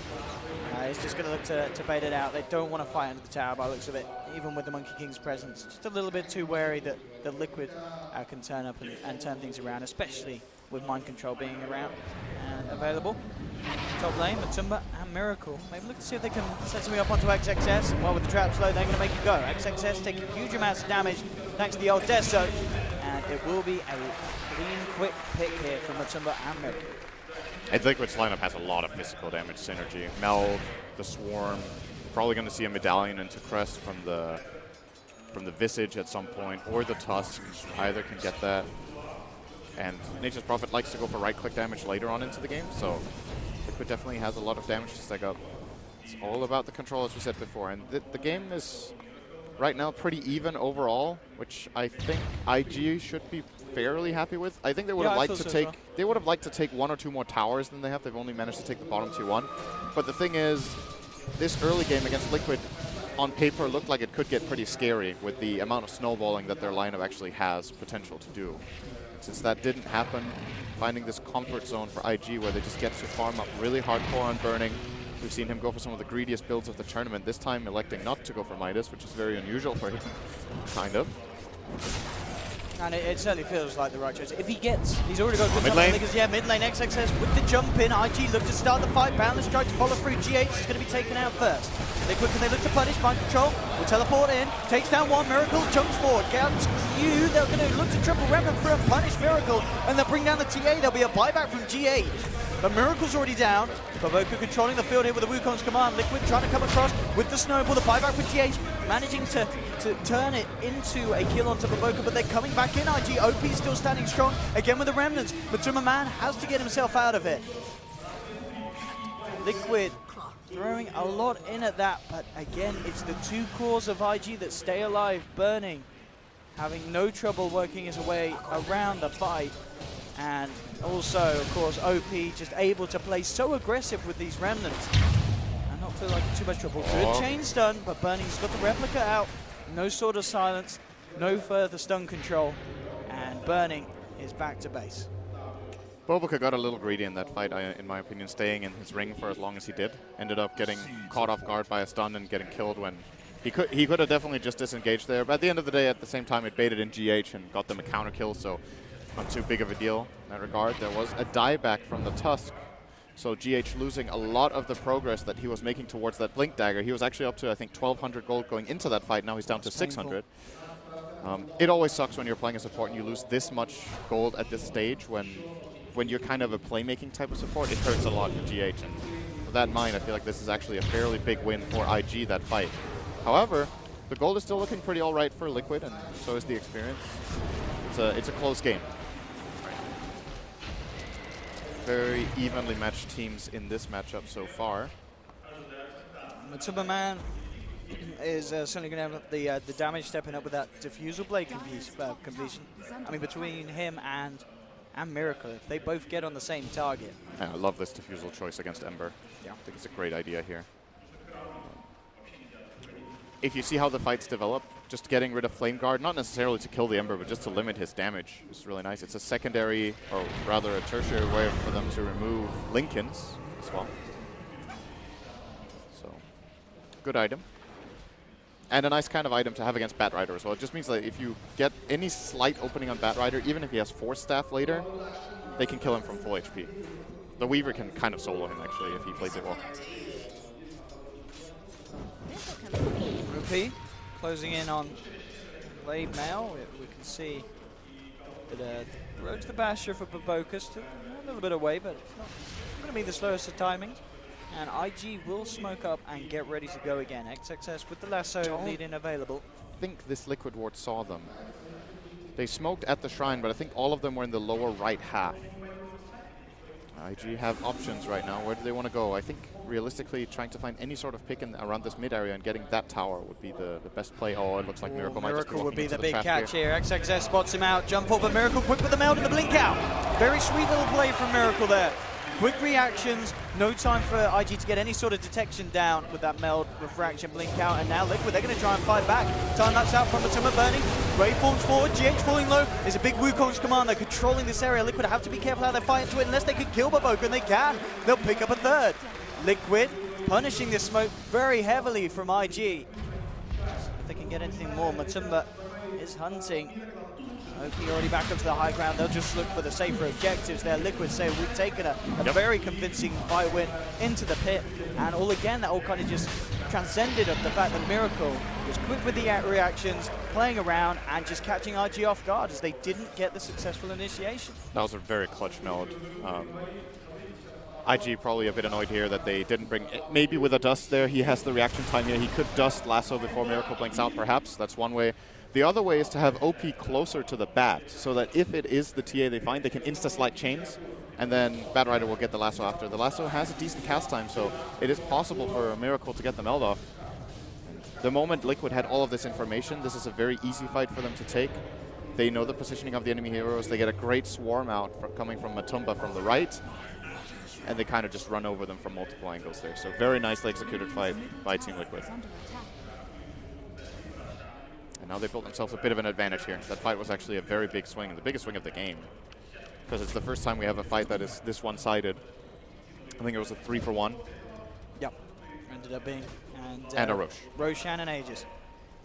He's just going to look to bait it out. They don't want to fight under the tower by the looks of it, even with the Monkey King's presence. Just a little bit too wary that the Liquid can turn up and turn things around, especially with Mind Control being around and available. Top lane, Matumba and Miracle. Maybe look to see if they can set something up onto XXS. And while with the trap slow, they're going to make it go. XXS taking huge amounts of damage thanks to the old Deso. And it will be a clean, quick pick here from Matumba and Miracle. And Liquid's lineup has a lot of physical damage synergy. Meld, the Swarm, probably going to see a Medallion into Crest from the Visage at some point, or the Tusk. Either can get that. And Nature's Prophet likes to go for right-click damage later on into the game, so Liquid definitely has a lot of damage to stack up. It's all about the control, as we said before, and the game is right now pretty even overall, which I think IG should be fairly happy with. I think they would have liked to take they would have liked to take 1 or 2 more towers than they have. They've only managed to take the bottom 2-1. But the thing is, this early game against Liquid on paper looked like it could get pretty scary with the amount of snowballing that their lineup actually has potential to do. Since that didn't happen, finding this comfort zone for IG where they just get to farm up really hardcore on Burning. We've seen him go for some of the greediest builds of the tournament, this time electing not to go for Midas, which is very unusual for him, kind of. And it certainly feels like the right choice. If he gets, he's already got good Mid time. lane. Because, yeah, mid lane, XXS with the jump in. IG look to start the fight. Boundless tries to follow through. GH is going to be taken out first. Liquid, can they look to punish? Mind control will teleport in. Takes down one. Miracle jumps forward. Gets Q. They're going to look to triple Remnant for a punish Miracle. And they'll bring down the TA. There'll be a buyback from GH. But Miracle's already down. Baboka controlling the field here with the Wukong's command. Liquid trying to come across with the snowball. The buyback for GH. Managing to turn it into a kill onto Baboka, but they're coming back in. IG OP still standing strong again with the remnants. But Man has to get himself out of it. Liquid throwing a lot in at that, but again, it's the two cores of IG that stay alive, burning, having no trouble working his way around the fight. And also, of course, OP just able to play so aggressive with these remnants and not feel like too much trouble. Good chain stun, but Burning's got the replica out. No Sword of Silence, no further stun control, and Burning is back to base. Baboka got a little greedy in that fight, in my opinion, staying in his ring for as long as he did. Ended up getting caught off guard by a stun and getting killed when he could have definitely just disengaged there. But at the end of the day, at the same time, it baited in GH and got them a counter kill, so not too big of a deal in that regard. There was a dieback from the Tusk, so GH losing a lot of the progress that he was making towards that Blink Dagger. He was actually up to, I think, 1,200 gold going into that fight. Now he's down to 600. It always sucks when you're playing a support and you lose this much gold at this stage when you're kind of a playmaking type of support. It hurts a lot for GH. And with that in mind, I feel like this is actually a fairly big win for IG, that fight. However, the gold is still looking pretty all right for Liquid, and so is the experience. It's a close game. Very evenly matched teams in this matchup so far. Man is certainly going to have the damage stepping up with that Diffusal Blade completion. I mean, between him and Miracle, if they both get on the same target. Yeah, I love this Diffusal choice against Ember. Yeah, I think it's a great idea here. If you see how the fights develop, just getting rid of Flame Guard, not necessarily to kill the Ember, but just to limit his damage is really nice. It's a secondary, or rather a tertiary way for them to remove Lincolns as well. So, good item. And a nice kind of item to have against Batrider as well. It just means that if you get any slight opening on Batrider, even if he has Force Staff later, they can kill him from full HP. The Weaver can kind of solo him, actually, if he plays it well. Rupee closing in on Blade Mail. We can see that road to the Basher for Baboka, still a little bit away, but it's not going to be the slowest of timings. And IG will smoke up and get ready to go again. XXS with the lasso lead-in available. I think this Liquid Ward saw them. They smoked at the shrine, but I think all of them were in the lower right half. IG have options right now. Where do they want to go? I think realistically trying to find any sort of pick around this mid area and getting that tower would be the best play. Oh, it looks like Miracle might just be would be the big trap catch here. XXS spots him out. Jump over Miracle quick with the meld and the blink out. Very sweet little play from Miracle there. Quick reactions, no time for IG to get any sort of detection down with that meld, refraction, blink out, and now Liquid, they're going to try and fight back. Time lapse out from Matuma burning. Ray forms forward, GH falling low. There's a big Wukong's command, they're controlling this area. Liquid have to be careful how they fight into it unless they can kill Baboka, and they can. They'll pick up a third. Liquid punishing this smoke very heavily from IG. If they can get anything more, Matumba is hunting. OP already back up to the high ground. They'll just look for the safer objectives there. Liquid say we've taken a very convincing fight win into the pit. And all again, that all kind of just transcended of the fact that Miracle was quick with the reactions, playing around and just catching IG off guard as they didn't get the successful initiation. That was a very clutch meld. IG probably a bit annoyed here that they didn't bring, maybe with a Dust there, he has the reaction time here. He could Dust Lasso before Miracle blinks out perhaps. That's one way. The other way is to have OP closer to the bat, so that if it is the TA they find, they can insta-slide chains, and then Batrider will get the Lasso after. The Lasso has a decent cast time, so it is possible for a Miracle to get the meld off. The moment Liquid had all of this information, this is a very easy fight for them to take. They know the positioning of the enemy heroes. They get a great swarm out coming from Matumba from the right, and they kind of just run over them from multiple angles there. So very nicely executed fight by Team Liquid. Now they built themselves a bit of an advantage here. That fight was actually a very big swing, the biggest swing of the game. Because it's the first time we have a fight that is this one-sided. I think it was a 3-for-1. Yep, ended up being. And a Roche. Roshan and Aegis.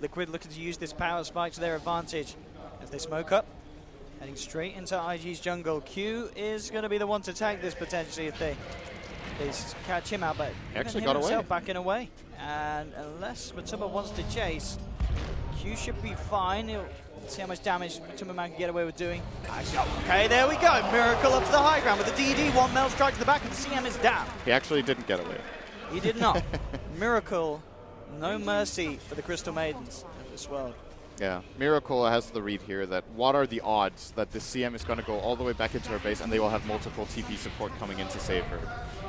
Liquid looking to use this power spike to their advantage as they smoke up. Heading straight into IG's jungle. Q is going to be the one to tank this potentially if they catch him out, but He actually even got him away. himself backing away. And unless Matumba wants to chase, Q should be fine. He'll see how much damage Matumba Man can get away with doing. Actually, okay, there we go. Miracle up to the high ground with the DD. One Mel strike to the back, and CM is down. He actually didn't get away. He did not. Miracle, no mercy for the Crystal Maidens of this world. Yeah, Miracle has the read here that what are the odds that this CM is going to go all the way back into her base and they will have multiple TP support coming in to save her.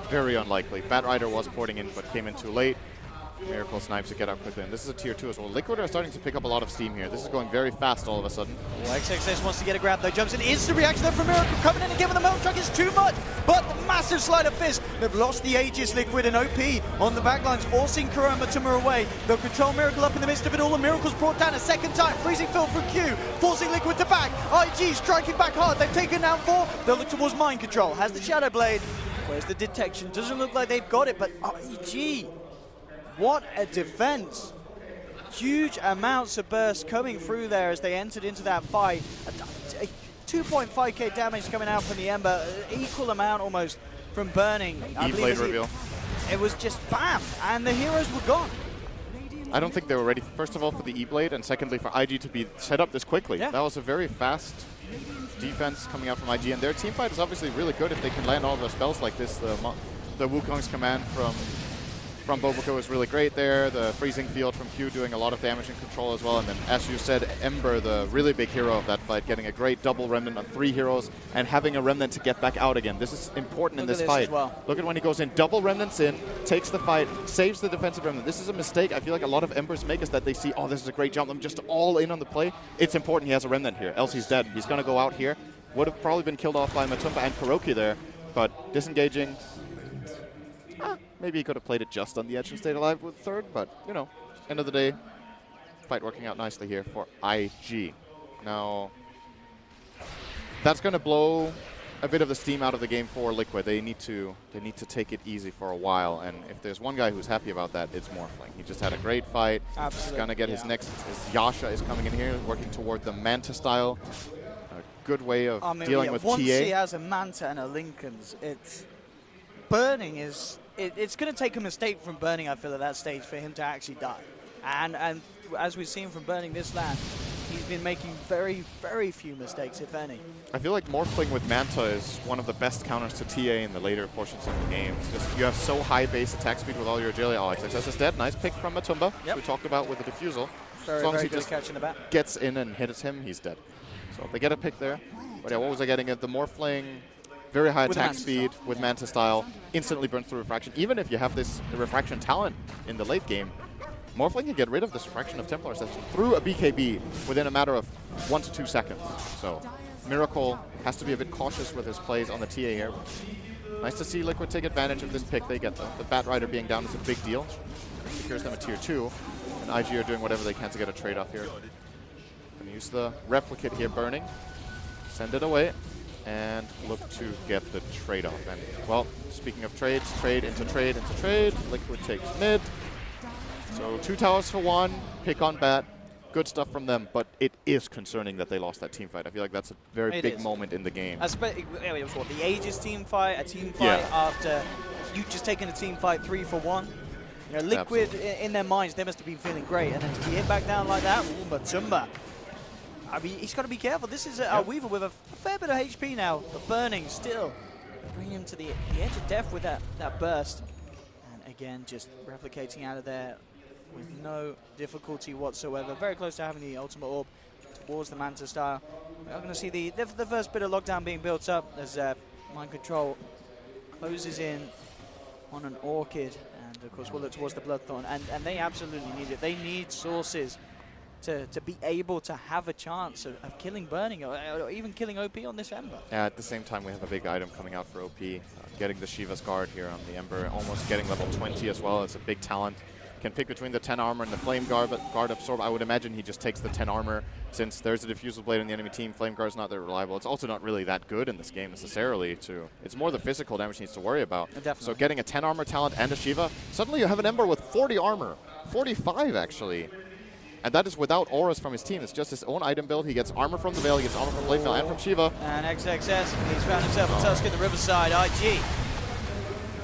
Very unlikely. Batrider was porting in but came in too late. Miracle snipes to get out quickly, and this is a tier 2 as well. Liquid are starting to pick up a lot of steam here. This is going very fast all of a sudden. Oh, XXS wants to get a grab though, jumps in, instant reaction there from Miracle, coming in and giving the Melt Truck is too much, but the massive slide of fist. They've lost the Aegis, Liquid and OP on the backlines, forcing Kurama Tumor away. They'll control Miracle up in the midst of it all, and Miracle's brought down a second time, freezing fill from Q, forcing Liquid to back. IG striking back hard, they've taken down 4, they'll look towards Mind Control, has the Shadow Blade. Where's the detection? Doesn't look like they've got it, but IG, what a defense. Huge amounts of burst coming through there as they entered into that fight. 2.5k damage coming out from the Ember, equal amount almost from Burning. E-Blade reveal. It was just bam, and the heroes were gone. I don't think they were ready, first of all, for the E-Blade, and secondly, for IG to be set up this quickly. Yeah. That was a very fast defense coming out from IG, and their team fight is obviously really good if they can land all their spells like this. The Wukong's command from Boboco is really great there. The freezing field from Q doing a lot of damage and control as well. And then, as you said, Ember, the really big hero of that fight, getting a great double remnant on 3 heroes and having a remnant to get back out again. This is important in this fight. As well. Look at when he goes in, double remnants in, takes the fight, saves the defensive remnant. This is a mistake I feel like a lot of Embers make, is that they see, oh, this is a great jump, I'm just all in on the play. It's important he has a remnant here, else he's dead. He's going to go out here. Would have probably been killed off by Matumba and Kuroki there, but disengaging. Maybe he could have played it just on the edge and stayed alive with third, but, you know, end of the day, fight working out nicely here for IG. Now, that's going to blow a bit of the steam out of the game for Liquid. They need to take it easy for a while, and if there's one guy who's happy about that, it's Morphling. He just had a great fight. Absolutely. He's going to get his next, his Yasha is coming in here, working toward the Manta style. A good way of dealing with once TA. he has a Manta and a Lincoln's, it's Burning is. It's going to take a mistake from Burning, I feel, at that stage for him to actually die. And as we've seen from Burning this land, he's been making very, very few mistakes, if any. I feel like Morphling with Manta is one of the best counters to TA in the later portions of the game. It's just, you have so high base attack speed with all your agility. Oh, XXS is dead. Nice pick from Matumba, Yep. we talked about with the defusal. Very, as long as very he good just catch in the back. gets in and hits him, he's dead. So they get a pick there. But yeah, what was I getting at? The Morphling, very high With attack Manta speed style. with Manta style, instantly burns through refraction. Even if you have this refraction talent in the late game, Morphling can get rid of this refraction of Templar Ascension through a BKB within a matter of 1 to 2 seconds. So Miracle has to be a bit cautious with his plays on the TA here. Nice to see Liquid take advantage of this pick they get. The Batrider being down is a big deal. Secures them a tier 2. And IG are doing whatever they can to get a trade off here. Gonna use the replicate here, Burning. Send it away. And look to get the trade off. And, well, speaking of trades, trade into trade into trade. Liquid takes mid. So 2 towers for 1, pick on Bat. Good stuff from them, but it is concerning that they lost that team fight. I feel like that's a very big moment in the game. It was what, the Aegis team fight, a team fight after you just taken a team fight 3 for 1. You know, Liquid, in their minds, they must have been feeling great. And then to be hit back down like that, ooh, Matumba. I mean, he's got to be careful. This is a Weaver with a fair bit of HP now, but Burning still. Bring him to the edge of death with that burst. And again, just replicating out of there with no difficulty whatsoever. Very close to having the ultimate orb towards the Manta style. We're going to see the first bit of lockdown being built up as Mind Control closes in on an Orchid. And of course, we'll look towards the Bloodthorn. And they absolutely need it. They need sources to be able to have a chance of killing Burning or even killing OP on this Ember. At the same time, we have a big item coming out for OP. Getting the Shiva's Guard here on the Ember, almost getting level 20 as well. It's a big talent. Can pick between the 10 armor and the Flame Guard, but Guard Absorb, I would imagine he just takes the 10 armor since there's a Diffusal Blade in the enemy team. Flame Guard's not that reliable. It's also not really that good in this game necessarily. It's more the physical damage he needs to worry about. Definitely. So getting a 10 armor talent and a Shiva, suddenly you have an Ember with 40 armor. 45 actually. And that is without auras from his team. It's just his own item build. He gets armor from the Veil, he gets armor from Blade Mail and from Shiva. And XXS, he's found himself a Tusk at the Riverside. IG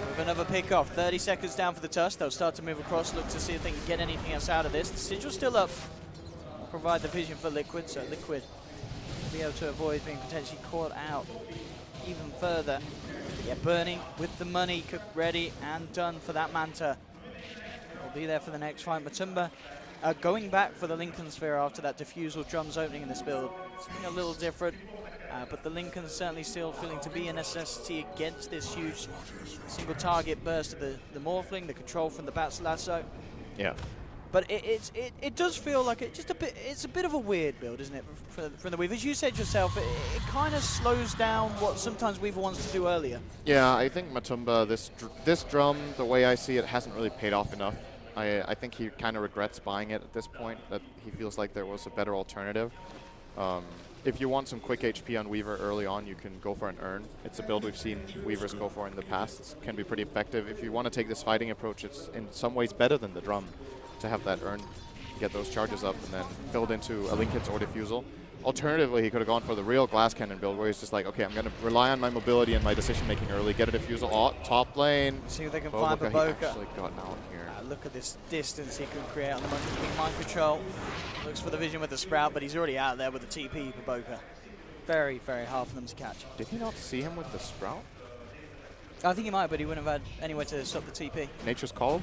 with another pick-off. 30 seconds down for the Tusk. They'll start to move across, look to see if they can get anything else out of this. The Sigil's still up. Provide the vision for Liquid, so Liquid will be able to avoid being potentially caught out even further. But yeah, Burning with the money cooked, ready and done for that Manta. Will be there for the next fight. Matumba going back for the Lincoln Sphere after that diffusal drums opening in this build. Something a little different, but the Lincoln's certainly still feeling to be a necessity against this huge single target burst of the Morphling, the control from the Bat's Lasso. Yeah. But it does feel like it's a bit of a weird build, isn't it, from the Weaver? As you said yourself, it kind of slows down what sometimes Weaver wants to do earlier. Yeah, I think Matumba, this drum, the way I see it, hasn't really paid off enough. I think he kind of regrets buying it at this point, that he feels like there was a better alternative. If you want some quick HP on Weaver early on, you can go for an Urn. It's a build we've seen Weavers go for in the past. It can be pretty effective. If you want to take this fighting approach, it's in some ways better than the drum to have that Urn, get those charges up, and then build into a Lincoln's or Diffusal. Alternatively, he could have gone for the real Glass Cannon build, where he's just like, okay, I'm going to rely on my mobility and my decision-making early, get a Diffusal. Oh, top lane. See if they can find Baboka. He actually got out here. Look at this distance he can create on the Monkey King. Mind control. Looks for the vision with the Sprout, but he's already out there with the TP, Baboka. Very, very hard for them to catch. Did he not see him with the Sprout? I think he might, but he wouldn't have had anywhere to stop the TP. Nature's Call?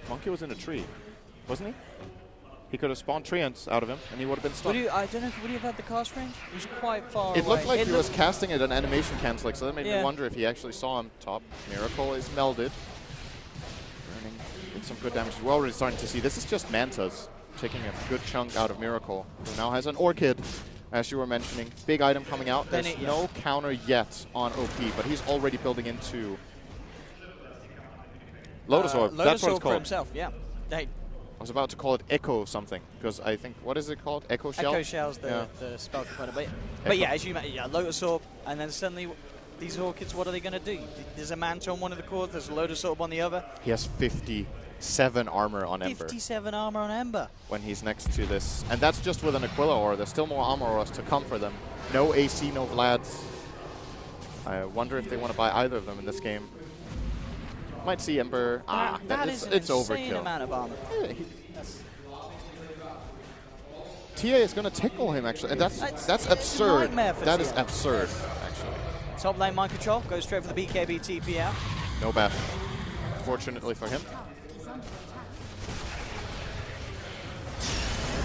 Monkey was in a tree, wasn't he? He could have spawned treants out of him, and he would have been stunned. I don't know, would he have had the cast range? It was quite far away. It looked like he was casting it an animation canceling, so that made me wonder if he actually saw him. Top Miracle is melded. Burning did some good damage. We're already starting to see this is just Mantas taking a good chunk out of Miracle, who now has an Orchid, as you were mentioning. Big item coming out. There's no counter yet on OP, but he's already building into Lotus Orb. Lotus That's what Orb it's called. for himself, yeah. I was about to call it Echo something, because I think, what is it called? Echo Shell? Echo Shell's the spell component. But yeah, as you mentioned, Lotus Orb, and then suddenly these Orchids, what are they going to do? There's a Manta on one of the cores, there's a Lotus Orb on the other. He has 57 armor on Ember. 57 armor on Ember. When he's next to this. And that's just with an Aquila Aura. There's still more armor auras to come for them. No AC, no Vlads. I wonder if they want to buy either of them in this game. Might see Ember. That is an it's insane overkill. amount of armor. Yeah, TA is going to tickle him, actually. And that's absurd. That is absurd, actually. Top lane mind control. Goes straight for the BKB TP out. No bash. Fortunately for him.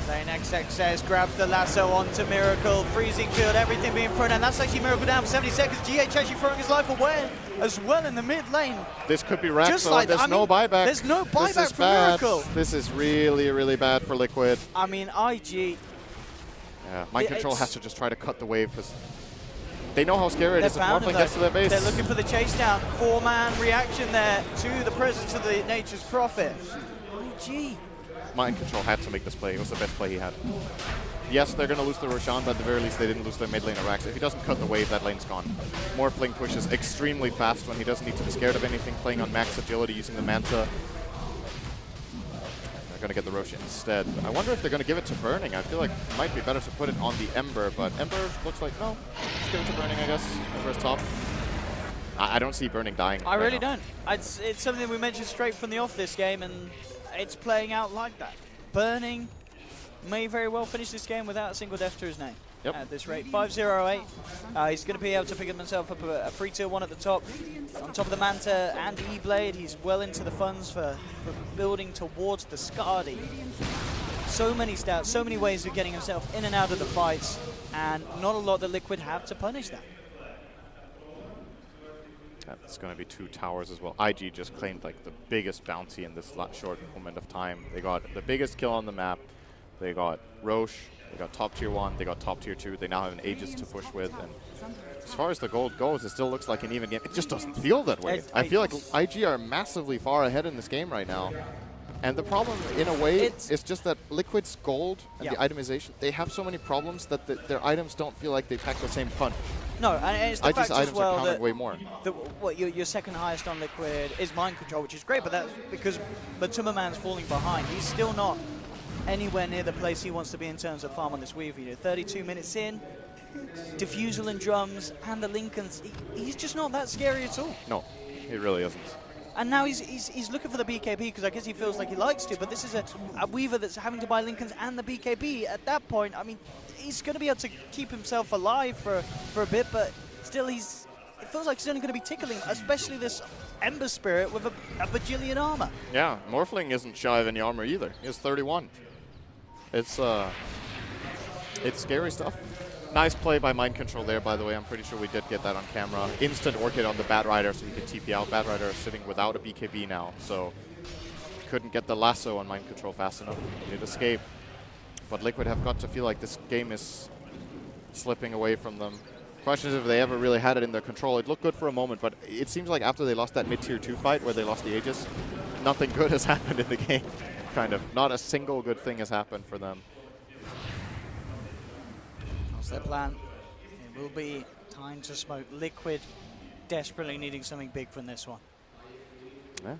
Lane XXS grabs the lasso onto Miracle. Freezing field, everything being thrown down. That's actually Miracle down for 70 seconds. GH actually throwing his life away as well in the mid lane. This could be Raxo. Just like, there's no buyback. There's no buyback for Miracle. This is really, really bad for Liquid. I mean, IG. Yeah, Mind Control has to just try to cut the wave because they know how scary it is if Morphling gets to their base. They're looking for the chase down. 4-man reaction there to the presence of the Nature's Prophet. IG. Mind Control had to make this play. It was the best play he had. Yes, they're going to lose the Roshan, but at the very least they didn't lose their mid lane Rax. If he doesn't cut the wave, that lane's gone. Morphling pushes extremely fast when he doesn't need to be scared of anything, playing on max agility using the Manta. They're going to get the Roshan instead. I wonder if they're going to give it to Burning. I feel like it might be better to put it on the Ember, but Ember looks like, no, let's give it to Burning, I guess. Ember's top. I don't see Burning dying. I really don't. It's something we mentioned straight from the off this game, and it's playing out like that. Burning may very well finish this game without a single death to his name at this rate. 5-0-8. He's going to be able to pick himself up a free tier 1 at the top. On top of the Manta and E-Blade, he's well into the funds for building towards the Skadi. So many stats, so many ways of getting himself in and out of the fights, and not a lot that Liquid have to punish that. That's going to be 2 towers as well. IG just claimed like the biggest bounty in this short moment of time. They got the biggest kill on the map. They got Roche, they got top tier 1, they got top tier 2. They now have an Aegis to push with. And as far as the gold goes, it still looks like an even game. It just doesn't feel that way. I feel like IG are massively far ahead in this game right now. And the problem, in a way, is just that Liquid's gold and the itemization, they have so many problems that their items don't feel like they pack the same punch. No, and it's the fact as well that way more. Your second highest on Liquid is Mind Control, which is great, but that's because Matumba Man's falling behind. He's still not anywhere near the place he wants to be in terms of farm on this Weaver. You know, 32 minutes in, Diffusal and drums, and the Lincolns. He's just not that scary at all. No, he really isn't. And now he's looking for the BKB because I guess he feels like he likes to, but this is a Weaver that's having to buy Lincolns and the BKB. At that point, I mean, he's going to be able to keep himself alive for a bit, but still it feels like he's only going to be tickling, especially this Ember Spirit with a bajillion armor. Yeah, Morphling isn't shy of any armor either. He has 31. It's scary stuff. Nice play by Mind Control there, by the way. I'm pretty sure we did get that on camera. Instant Orchid on the Bat Rider, so he could TP out. Bat Rider is sitting without a BKB now, so couldn't get the lasso on Mind Control fast enough. Did escape. But Liquid have got to feel like this game is slipping away from them. Question is if they ever really had it in their control. It looked good for a moment, but it seems like after they lost that mid-tier 2 fight where they lost the Aegis, nothing good has happened in the game, kind of. Not a single good thing has happened for them. That's their plan. It will be time to smoke. Liquid desperately needing something big from this one. Yeah,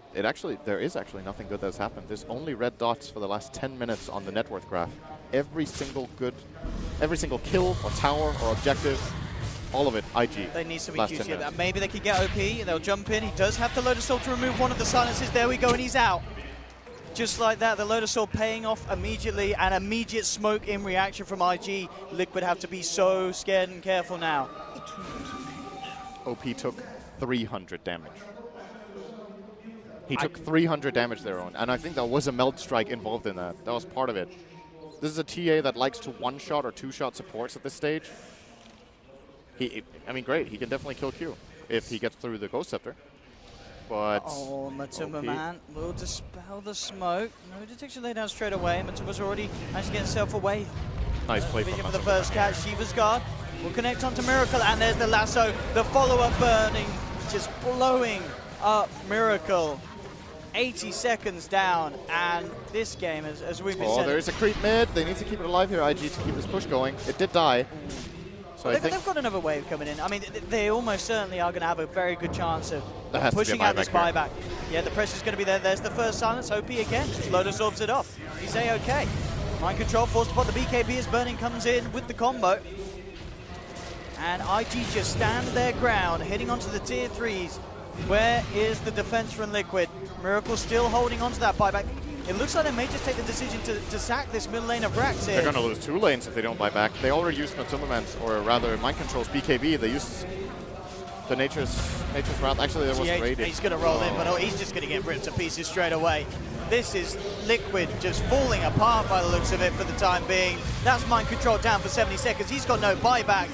there is actually nothing good that's happened. There's only red dots for the last 10 minutes on the net worth graph. Every single kill or tower or objective, all of it, IG. They need some EQs here. Maybe they could get OP. They'll jump in. He does have the Lotus Soul to remove one of the silences. There we go, and he's out. Just like that, the Lotus Soul paying off immediately, and immediate smoke in reaction from IG. Liquid have to be so scared and careful now. OP took 300 damage. He took 300 damage there, and I think there was a Meld Strike involved in that. That was part of it. This is a TA that likes to one-shot or two-shot supports at this stage. I mean, great. He can definitely kill Q if he gets through the Ghost Scepter. But Matuma man will dispel the smoke. No detection laid down straight away. Matuma's already managed to get himself away. Nice play Vision from for the first catch. Shiva's guard will connect onto Miracle, and there's the lasso. The follow-up burning, just blowing up Miracle. 80 seconds down, and this game, as we've been saying... Oh, there is a creep mid. They need to keep it alive here, IG, to keep this push going. It did die. So they've got another wave coming in. I mean, they almost certainly are going to have a very good chance of pushing out this buyback. Yeah, the pressure's going to be there. There's the first silence. OP again. Just Lotus orbs it off. He's A-okay. Mind Control forced upon the BKB as Burning comes in with the combo. And IG just stand their ground, heading onto the tier 3s. Where is the defense from Liquid? Miracle still holding onto that buyback. It looks like they may just take the decision to sack this middle lane of Brax here. They're going to lose 2 lanes if they don't buy back. They already used Matsumaman's, or rather Mind Control's BKB. They used the Nature's Wrath. Actually, there was raided. He's going to roll in, but he's just going to get ripped to pieces straight away. This is Liquid just falling apart by the looks of it for the time being. That's Mind Control down for 70 seconds. He's got no buyback.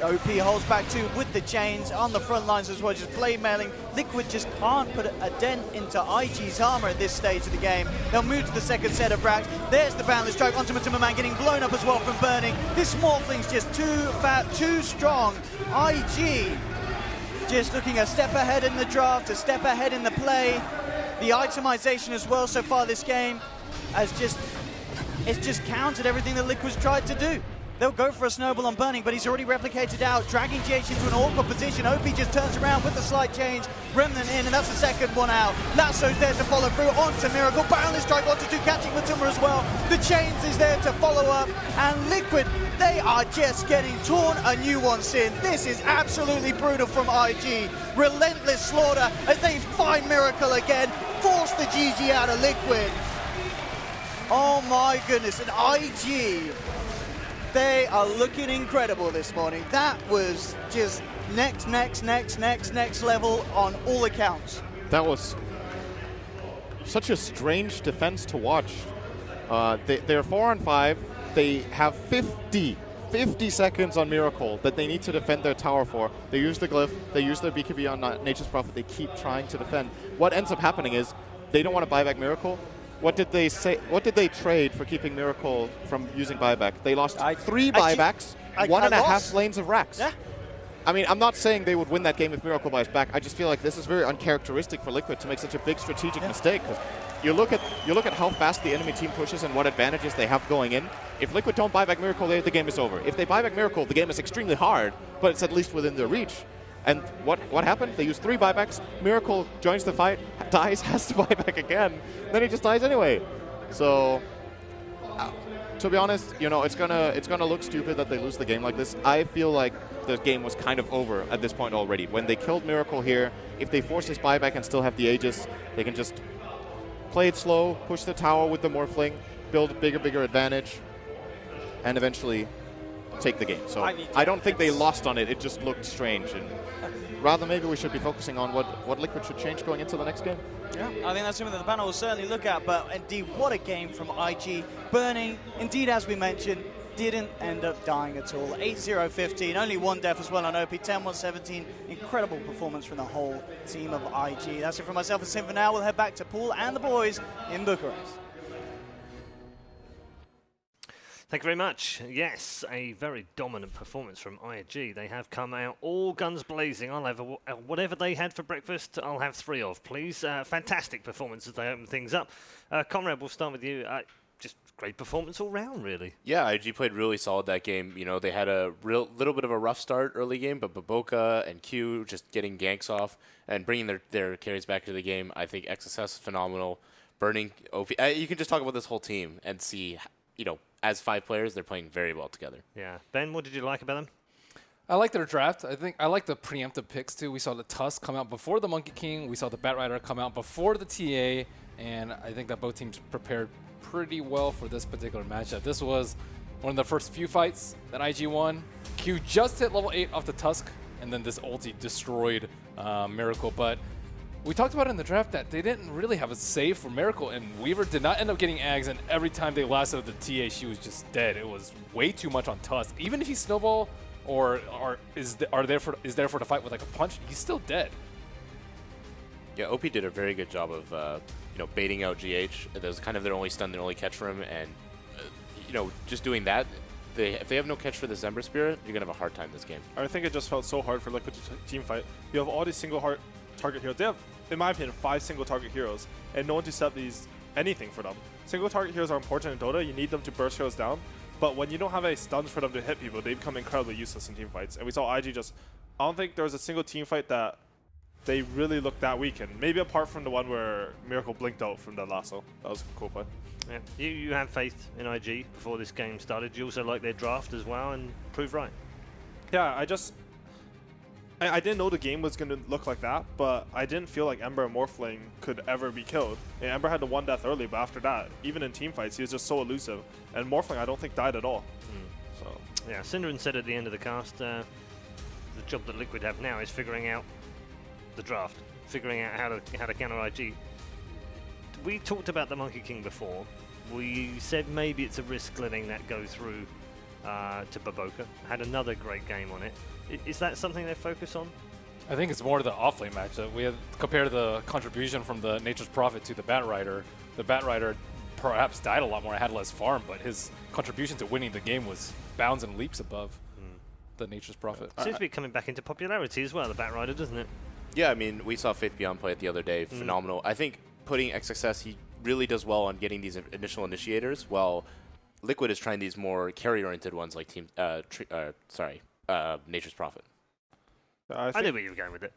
OP holds back too with the chains on the front lines as well, just blade mailing. Liquid just can't put a dent into IG's armor at this stage of the game. They'll move to the second set of Brax. There's the Boundless Strike onto Matuma getting blown up as well from Burning. This Morphling's just too fat, too strong. IG just looking a step ahead in the draft, a step ahead in the play. The itemization as well so far this game has just countered everything that Liquid's tried to do. They'll go for a snowball on Burning, but he's already replicated out, dragging GH into an awkward position. OP just turns around with a slight change. Remnant in, and that's the second one out. Lasso's there to follow through onto Miracle. Boundless Strike onto 2, catching Matuma as well. The Chains is there to follow up, and Liquid, they are just getting torn a new one, Sin. This is absolutely brutal from IG. Relentless slaughter as they find Miracle again, force the GG out of Liquid. Oh my goodness, and IG, they are looking incredible this morning. That was just next level on all accounts. That was such a strange defense to watch. They're 4 on 5. They have 50 seconds on Miracle that they need to defend their tower for. They use the Glyph, they use their BKB on Nature's Prophet, they keep trying to defend. What ends up happening is they don't want to buy back Miracle. What did they say? What did they trade for keeping Miracle from using buyback? They lost 3 buybacks, 1.5 lanes of racks. Yeah. I mean, I'm not saying they would win that game if Miracle buys back. I just feel like this is very uncharacteristic for Liquid to make such a big strategic mistake. Because you look at how fast the enemy team pushes and what advantages they have going in. If Liquid don't buy back Miracle, the game is over. If they buy back Miracle, the game is extremely hard, but it's at least within their reach. And what happened? They used 3 buybacks. Miracle joins the fight, dies, has to buy back again. Then he just dies anyway. So To be honest, you know, it's gonna look stupid that they lose the game like this. I feel like the game was kind of over at this point already. When they killed Miracle here, if they force this buyback and still have the Aegis, they can just play it slow, push the tower with the Morphling, build a bigger advantage, and eventually take the game. So I don't think they lost on it. It just looked strange. And rather, maybe we should be focusing on what Liquid should change going into the next game. Yeah, I think that's something that the panel will certainly look at, but indeed, what a game from IG. Burning, indeed, as we mentioned, didn't end up dying at all. 8-0-15, only one death as well on OP, 10-1-17. Incredible performance from the whole team of IG. That's it from myself and Sim for now. We'll head back to Paul and the boys in Bucharest. Thank you very much. Yes, a very dominant performance from IG. They have come out all guns blazing. I'll have whatever they had for breakfast, I'll have 3 of, please. Fantastic performance as they open things up. Conrad, we'll start with you. Just great performance all round, really. Yeah, IG played really solid that game. You know, they had a little bit of a rough start early game, but Baboka and Q just getting ganks off and bringing their carries back to the game. I think XSS phenomenal. Burning OP. You can just talk about this whole team and see, you know, as 5 players, they're playing very well together. Yeah. Ben, what did you like about them? I like their draft. I think I like the preemptive picks too. We saw the Tusk come out before the Monkey King. We saw the Batrider come out before the TA, and I think that both teams prepared pretty well for this particular matchup. This was one of the first few fights that IG won. Q just hit level 8 off the Tusk, and then this ulti destroyed Miracle. But we talked about in the draft that they didn't really have a save for Miracle, and Weaver did not end up getting Ags, and every time they lasted the TA, she was just dead. It was way too much on Tusk. Even if he snowball or is there for the fight with like a punch, he's still dead. Yeah, OP did a very good job of you know, baiting out GH. That was kind of their only stun, their only catch for him, and you know, just doing that. If they have no catch for the Zember Spirit, you're gonna have a hard time this game. I think it just felt so hard for Liquid to team fight. You have all these single target heroes. They have, in my opinion, 5 single target heroes, and no one to set these anything for them. Single target heroes are important in Dota. You need them to burst heroes down, but when you don't have any stuns for them to hit people, they become incredibly useless in team fights. And we saw IG just, I don't think there was a single team fight that they really looked that weak in. Maybe apart from the one where Miracle blinked out from the lasso. That was a cool play. Yeah. You have faith in IG before this game started. You also like their draft as well and proved right. Yeah, I didn't know the game was going to look like that, but I didn't feel like Ember and Morphling could ever be killed. And Ember had the 1 death early, but after that, even in team fights, he was just so elusive. And Morphling, I don't think, died at all. So yeah, Cinderin said at the end of the cast, the job that Liquid have now is figuring out the draft, figuring out how to counter IG. We talked about the Monkey King before. We said maybe it's a risk letting that go through to Baboka. Had another great game on it. Is that something they focus on? I think it's more the off-lane matchup. We have compared the contribution from the Nature's Prophet to the Batrider. The Batrider perhaps died a lot more, had less farm, but his contribution to winning the game was bounds and leaps above the Nature's Prophet. Seems to be coming back into popularity as well, the Batrider, doesn't it? Yeah, I mean, we saw Faith Beyond play it the other day. Phenomenal. I think putting XXS, he really does well on getting these initial initiators, while Liquid is trying these more carry-oriented ones like Nature's Prophet. I knew where you were going with it.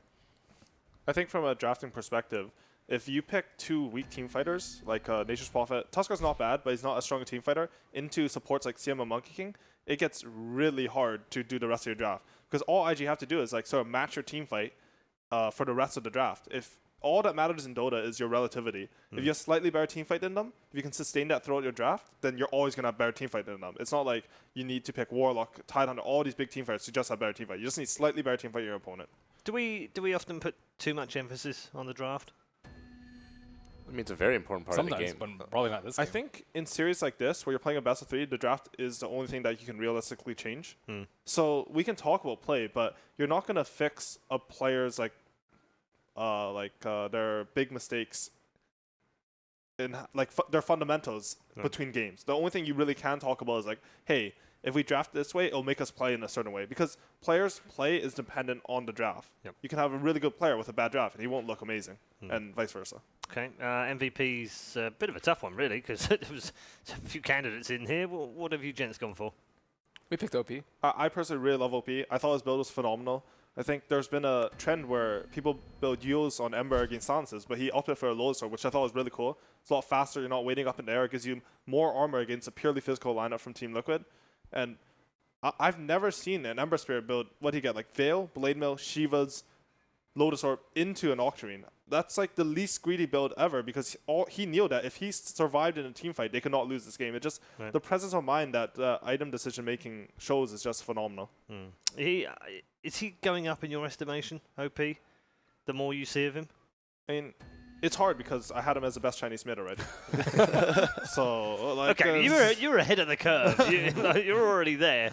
I think from a drafting perspective, if you pick 2 weak team fighters, like Nature's Prophet, Tuskar's not bad, but he's not as strong a team fighter, into supports like CM and Monkey King, it gets really hard to do the rest of your draft. Because all IG have to do is like sort of match your team fight for the rest of the draft. If all that matters in Dota is your relativity. If you have slightly better team fight than them, if you can sustain that throughout your draft, then you're always going to have better team fight than them. It's not like you need to pick Warlock, Tidehunter, all these big team fights to just have better team fight. You just need slightly better team fight than your opponent. Do we often put too much emphasis on the draft? I mean, it's a very important part Sometimes, of the game. but probably not this game. I think in series like this, where you're playing a best of 3, the draft is the only thing that you can realistically change. So we can talk about play, but you're not going to fix a player's their big mistakes in their fundamentals between games. The only thing you really can talk about is like, hey, if we draft this way, it'll make us play in a certain way, because players' play is dependent on the draft. You can have a really good player with a bad draft and he won't look amazing, and vice versa. Okay, MVP's a bit of a tough one, really, because there was a few candidates in here. What have you gents gone for? We picked OP. I personally really love OP. I thought his build was phenomenal. I think there's been a trend where people build Yules on Ember against silences, but he opted for a Lotus, which I thought was really cool. It's a lot faster. You're not waiting up in the air. It gives you more armor against a purely physical lineup from Team Liquid. And I've never seen an Ember Spirit build, what do you get, like Veil, Blade Mill, Shivas, Lotus Orb into an Octarine. That's like the least greedy build ever because he knew that if he survived in a team fight, they could not lose this game. It just, the presence of mind that item decision making shows is just phenomenal. Is he going up in your estimation, OP, the more you see of him? I mean, it's hard because I had him as the best Chinese mid already. So, like, okay, you're ahead of the curve. You're already there.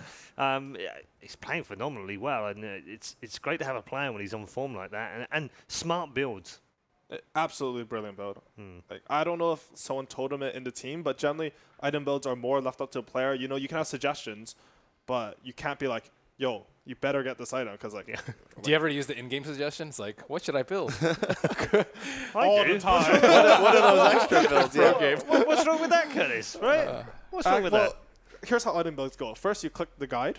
He's playing phenomenally well, and it's great to have a player when he's on form like that, and smart builds. Absolutely brilliant build. Like, I don't know if someone told him it in the team, but generally item builds are more left up to a player. You know, you can have suggestions, but you can't be like, yo, you better get this item because, like, do you ever use the in-game suggestions? Like, what should I build? All the time. What are those extra builds? What's wrong with that, Curtis? Right? What's wrong with that? Here's how item builds go. First, you click the guide.